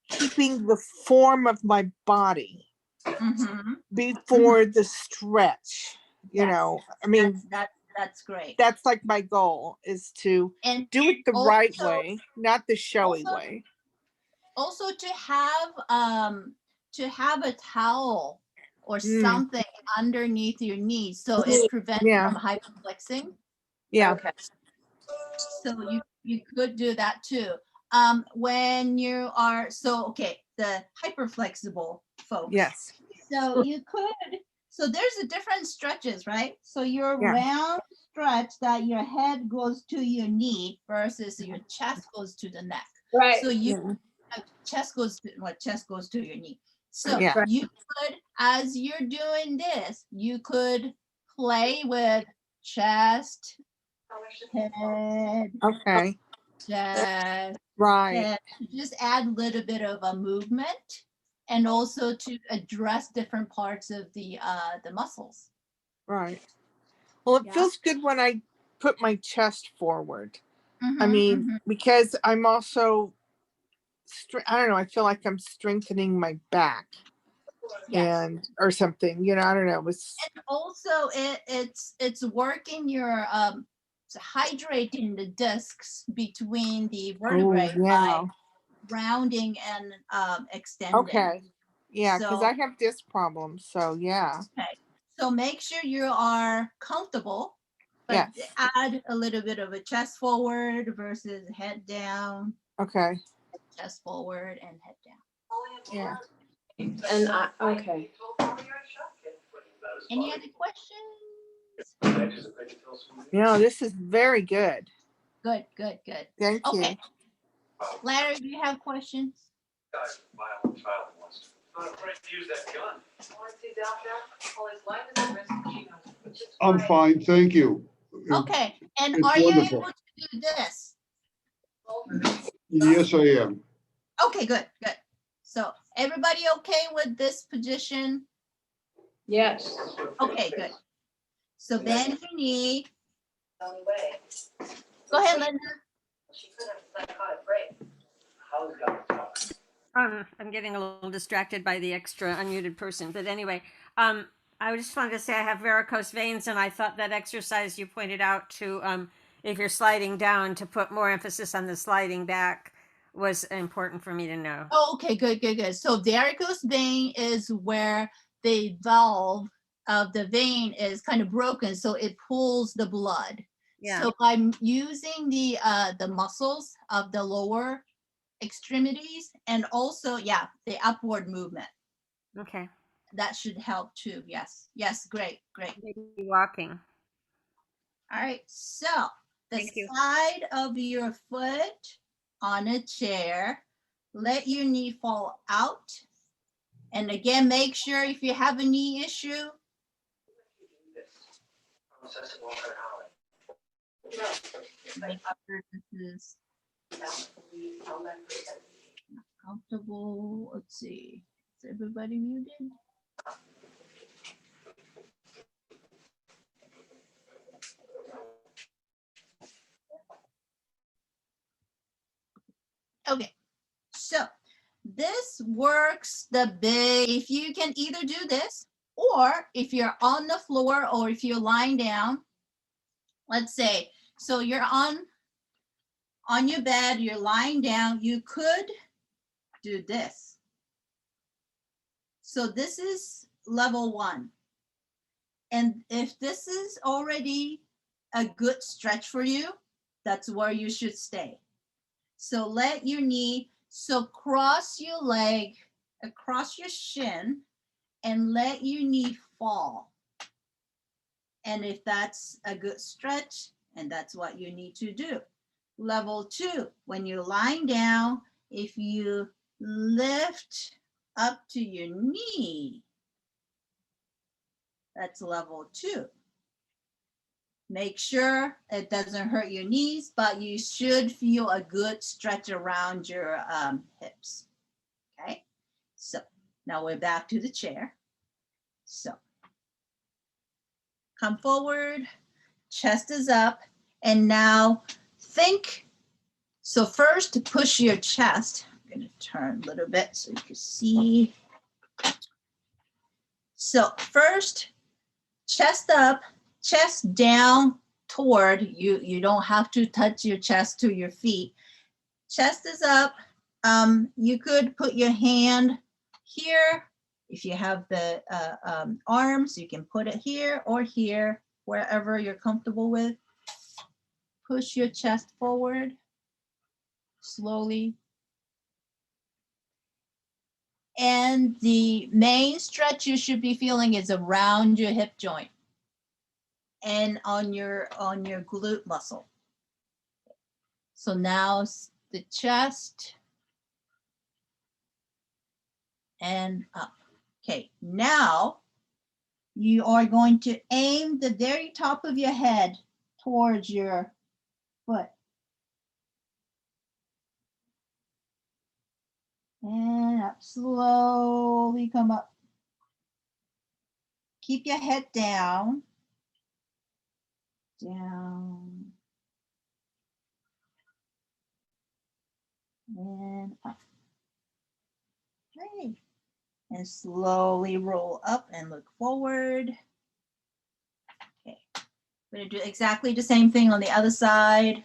keeping the form of my body before the stretch. You know, I mean, that's great. that's like my goal, is to do it the right way, not the showy way. Also to have a towel or something underneath your knee, so it prevents from hyperflexing. Yeah. Okay. So you could do that too. When you are the hyperflexible folks. Yes. So so there's a different stretches, right? So your round stretch that your head goes to your knee versus your chest goes to the neck. Right. So chest goes to your knee. So you could, as you're doing this, you could play with chest, head, Okay. chest, Right. head. Just add a little bit of a movement, and also to address different parts of the muscles. Right. Well, it feels good when I put my chest forward. I mean, because I'm also, I don't know, I feel like I'm strengthening my back and or something, I don't know. And also it's working your hydrating the discs between the vertebrae by rounding and extending. Okay. Yeah, because I have disc problems. So yeah. Okay. So make sure you are comfortable, but add a little bit of a chest forward versus head down. Okay. Chest forward and head down. Yeah. And okay. Any other questions? This is very good. Good. Thank you. Larry, do you have questions? I'm fine, thank you. Okay, and It's are you wonderful. able to do this? Yes, I am. Okay, good. So everybody okay with this position? Yes. Okay, good. So then you need, go ahead, Linda. I'm getting a little distracted by the extra unmuted person, but anyway, I just wanted to say I have varicose veins, and I thought that exercise you pointed out to, if you're sliding down, to put more emphasis on the sliding back was important for me to know. Oh, okay, good. So varicose vein is where the valve of the vein is kind of broken, so it pulls the blood. Yeah. So by using the muscles of the lower extremities and also the upward movement, Okay. that should help too. Yes, great. Maybe walking. All right, so the side of your foot on a chair, let your knee fall out, and again, make sure if you have a knee issue, make sure this is Comfortable. Let's see. Is everybody muted? Okay, so this works the big, if you can either do this, or if you're on the floor, or if you're lying down, let's say, so you're on your bed, you're lying down, you could do this. So this is level 1. And if this is already a good stretch for you, that's where you should stay. So let your knee, so cross your leg across your shin and let your knee fall. And if that's a good stretch, and that's what you need to do. Level 2, when you're lying down, if you lift up to your knee, that's level 2. Make sure it doesn't hurt your knees, but you should feel a good stretch around your hips. Okay, so now we're back to the chair. So come forward, chest is up, and now think. So first, push your chest. I'm going to turn a little bit so you can see. So first, chest up, chest down toward you. You don't have to touch your chest to your feet. Chest is up. You could put your hand here. If you have the arms, you can put it here or here, wherever you're comfortable with. Push your chest forward slowly. And the main stretch you should be feeling is around your hip joint and on your glute muscle. So now the chest and up. Okay, now you are going to aim the very top of your head towards your foot. And up, slowly come up. Keep your head down. Down. And up. Okay. And slowly roll up and look forward. Okay. We're going to do exactly the same thing on the other side.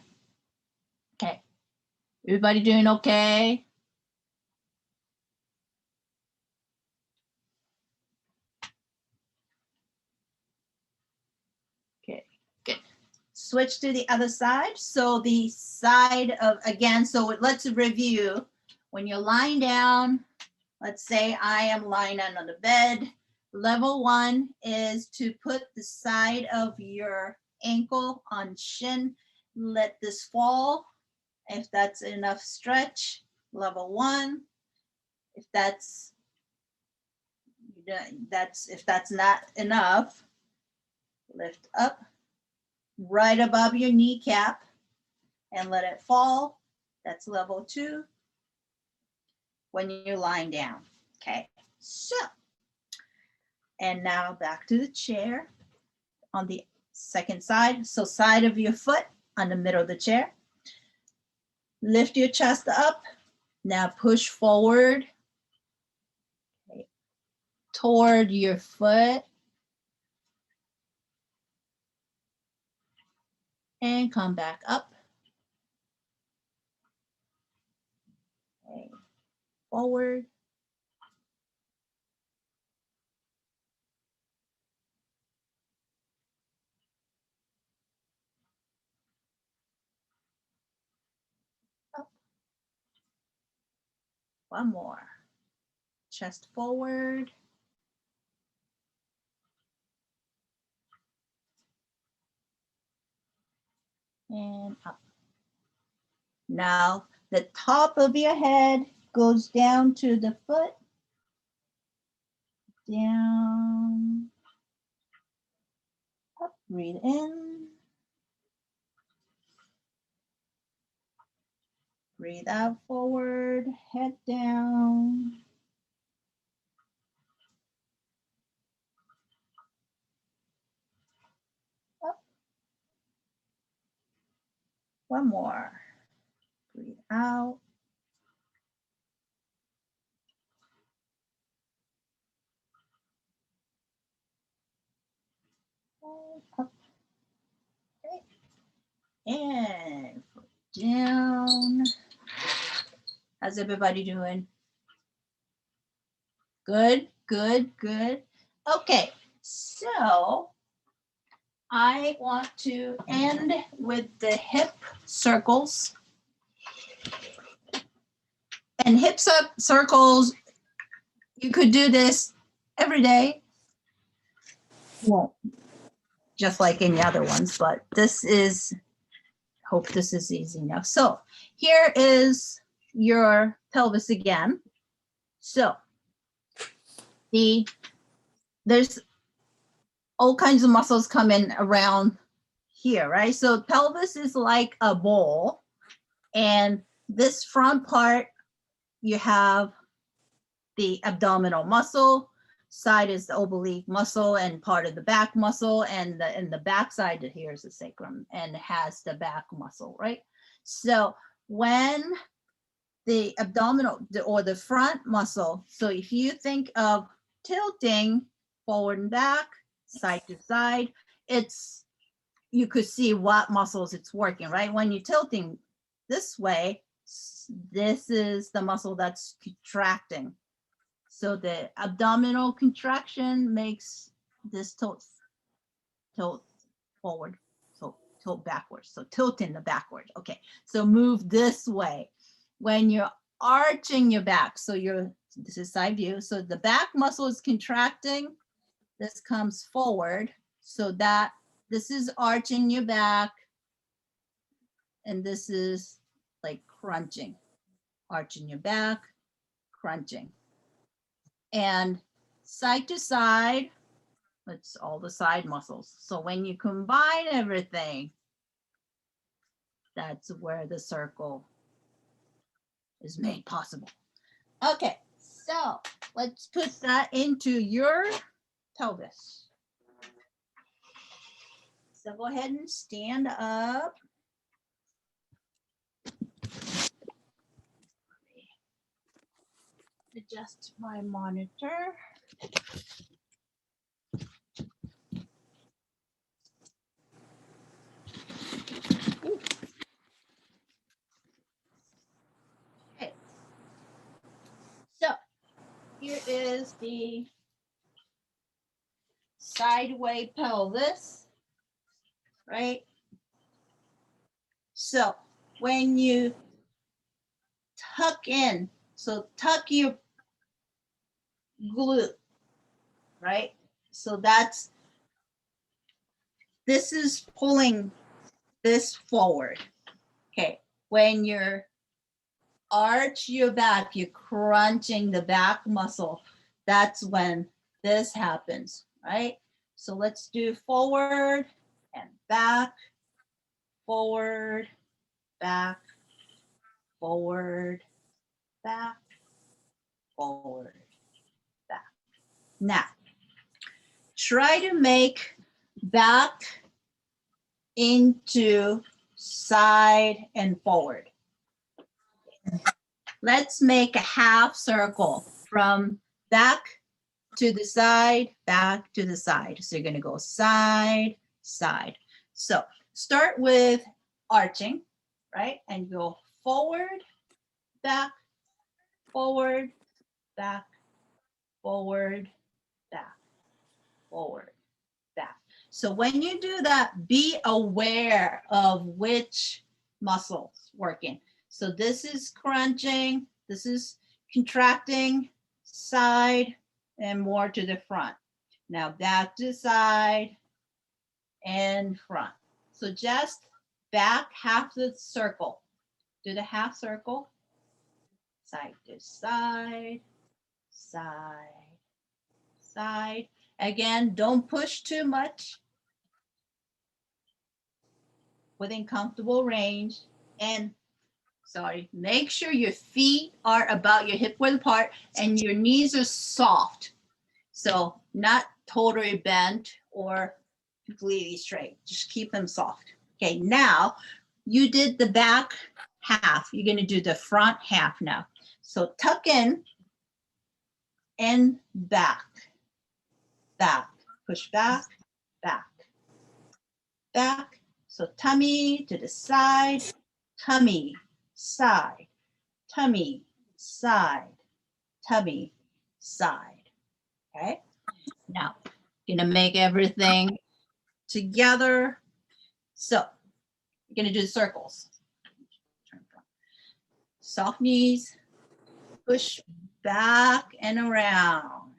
Okay. Everybody doing okay? Okay, good. Switch to the other side. So the side of, again, so let's review. When you're lying down, let's say I am lying down on the bed. Level 1 is to put the side of your ankle on shin. Let this fall. If that's enough stretch, level 1. If that's not enough, lift up right above your kneecap and let it fall. That's level 2 when you're lying down. Okay, so, and now back to the chair on the second side. So side of your foot on the middle of the chair. Lift your chest up. Now push forward toward your foot. And come back up. Okay. Forward. Up. One more. Chest forward. And up. Now the top of your head goes down to the foot. Down. Up. Breathe in. Breathe out forward, head down. Up. One more. Breathe out. Up. Okay. And down. How's everybody doing? Good, good, good. Okay, so I want to end with the hip circles. And circles, you could do this every day. Well, just like any other ones, but this is, hope this is easy enough. So here is your pelvis again. So there's all kinds of muscles coming around here, right? So pelvis is like a bowl, and this front part, you have the abdominal muscle, side is the oblique muscle and part of the back muscle, and the back side here is the sacrum and has the back muscle, right? So when the abdominal or the front muscle, so if you think of tilting forward and back, side to side, you could see what muscles it's working, right? When you're tilting this way, this is the muscle that's contracting. So the abdominal contraction makes this tilt forward, tilt backwards. So tilting the backward. Okay, so move this way. When you're arching your back, so this is side view. So the back muscle is contracting. This comes forward. So that this is arching your back. And this is like crunching, arching your back, crunching. And side to side, it's all the side muscles. So when you combine everything, that's where the circle is made possible. Okay, so let's put that into your pelvis. So go ahead and stand up. Adjust my monitor. Okay. So here is the sideway pelvis, right? So when you tuck in, so tuck your glute, right? So this is pulling this forward. Okay, when you're arch your back, you're crunching the back muscle. That's when this happens, right? So let's do forward and back, forward, back, forward, back, forward, back. Now, try to make back into side and forward. Let's make a half circle from back to the side, back to the side. So you're going to go side, side. So start with arching, right? And go forward, back, forward, back, forward, back, forward, back. So when you do that, be aware of which muscles working. So this is crunching, this is contracting, side, and more to the front. Now back to side and front. So just back half the circle. Do the half circle. Side to side, side, side. Again, don't push too much. Within comfortable range. And sorry, make sure your feet are about your hip width apart and your knees are soft. So not totally bent or completely straight, just keep them soft. Okay, now you did the back half. You're gonna do the front half now. So tuck in and back, back, push back, back, back. So tummy to the side, tummy, side, tummy, side, tummy, side. Okay, now gonna make everything together. So you're gonna do the circles. Soft knees, push back and around.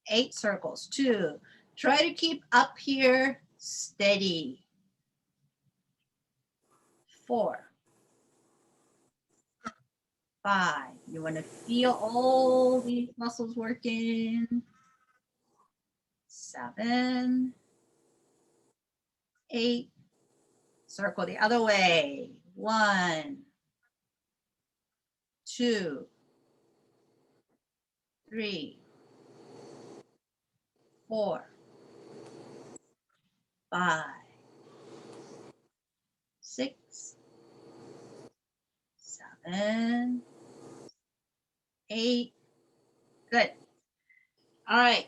8 circles, 2. Try to keep up here steady. 4, 5. You want to feel all these muscles working. 7, 8. Circle the other way. 1, 2, 3, 4, 5, 6, 7, 8. Good. All right.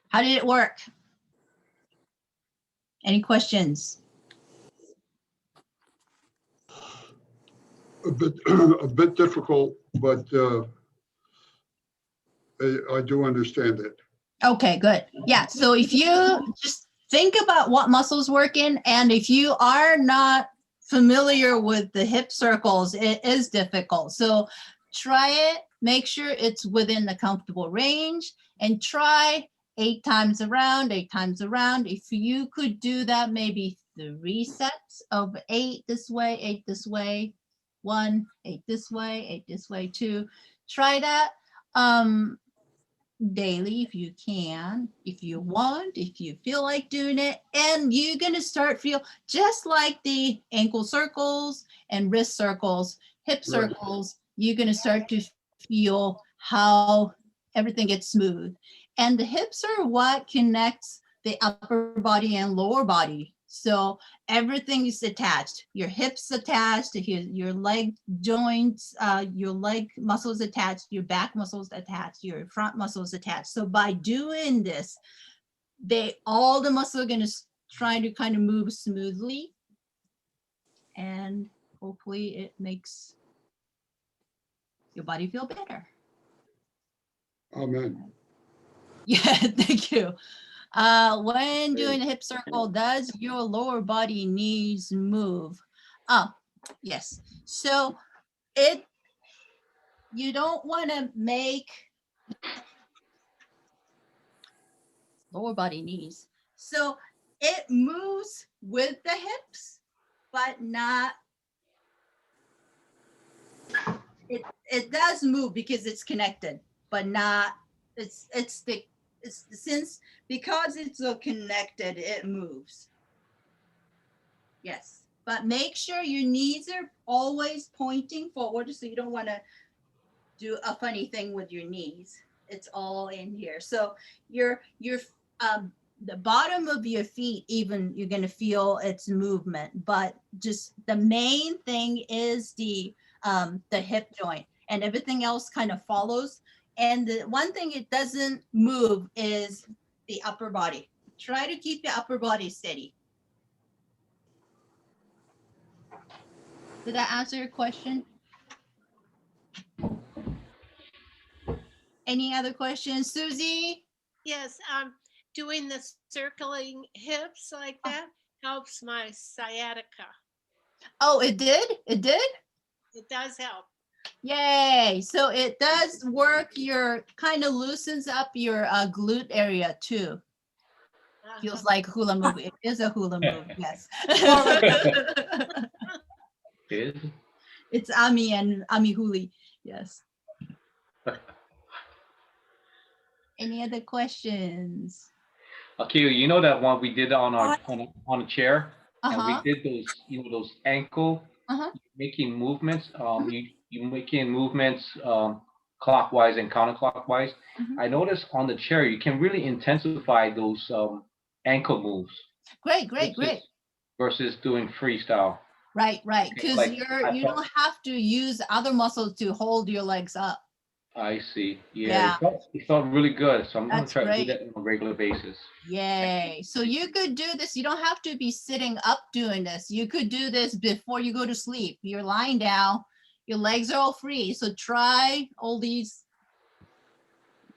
How did it work? Any questions? A bit difficult, but I do understand it. Okay, good. Yeah, so if you just think about what muscles work in, and if you are not familiar with the hip circles, it is difficult. So try it, make sure it's within the comfortable range, and try 8 times around, 8 times around. If you could do that, maybe 3 sets of 8 this way, 8 this way, 1, 8 this way, 8 this way, 2. Try that. Daily if you can, if you want, if you feel like doing it, and you're going to start feel just like the ankle circles and wrist circles, hip circles, you're going to start to feel how everything gets smooth. And the hips are what connects the upper body and lower body. So everything is attached. Your hips attached, your leg joints, your leg muscles attached, your back muscles attached, your front muscles attached. So by doing this, all the muscles are going to try to kind of move smoothly, and hopefully it makes your body feel better. Amen. Yeah, thank you. When doing a hip circle, does your lower body knees move? Oh, yes. So you don't want to make lower body knees. So it moves with the hips, but not, it does move because it's connected, but not, because it's so connected, it moves. Yes, but make sure your knees are always pointing forward, so you don't want to do a funny thing with your knees. It's all in here. So the bottom of your feet, even, you're going to feel its movement, but just the main thing is the hip joint, and everything else kind of follows. And the one thing it doesn't move is the upper body. Try to keep the upper body steady. Did that answer your question? Any other questions, Susie? Yes, doing the circling hips like that helps my sciatica. Oh, it did? It did? It does help. Yay. So it does work, kind of loosens up your glute area too. Feels like hula move. It is a hula move, yes. It's Ami and Ami Huli, yes. Any other questions? Akiyo, you know that one we did on a chair, and Uh-huh. we did those, those ankle making movements, you making movements clockwise and counterclockwise. I noticed on the chair you can really intensify those ankle moves. Great. Versus doing freestyle. Right. Because Like, you don't have to use other muscles to hold your legs up. I see. Yeah. It felt really good. So I'm gonna That's try to do great. that on a regular basis. Yay. So you could do this. You don't have to be sitting up doing this. You could do this before you go to sleep. You're lying down, your legs are all free. So try all these.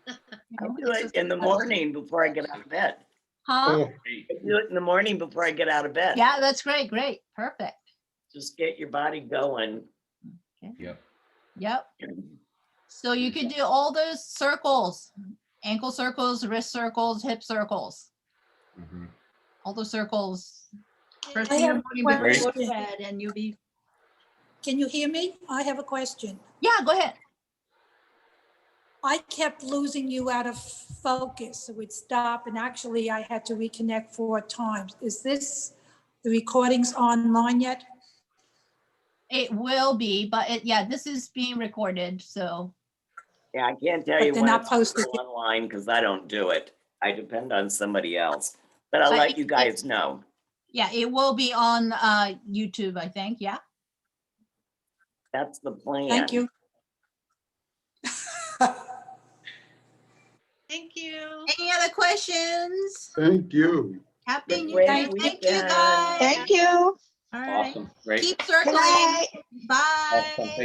I do it in the morning before I get out of bed. Huh? I do it in the morning before I get out of bed. Yeah, that's great. Perfect. Just get your body going. Okay. Yep. So you could do all those circles, ankle circles, wrist circles, hip circles. All those circles. First I thing in have the a morning before you go to question. bed, and you'll be. Can you hear me? I have a question. Yeah, go ahead. I kept losing you out of focus. It would stop, and actually I had to reconnect 4 times. Is this, the recordings online yet? It will be, but this is being recorded, so. Yeah, I can't tell But you they're when not it's posted. online because I don't do it. I depend on somebody else. But I'll let you guys know. Yeah, it will be on YouTube, I think. Yeah. That's the plan. Thank you. Thank you. Any other questions? Thank you. Happy New Great Year. Thank you, weekend. guys. Thank you. All right. Awesome. Great. Keep circling. night. Bye. Awesome. Thank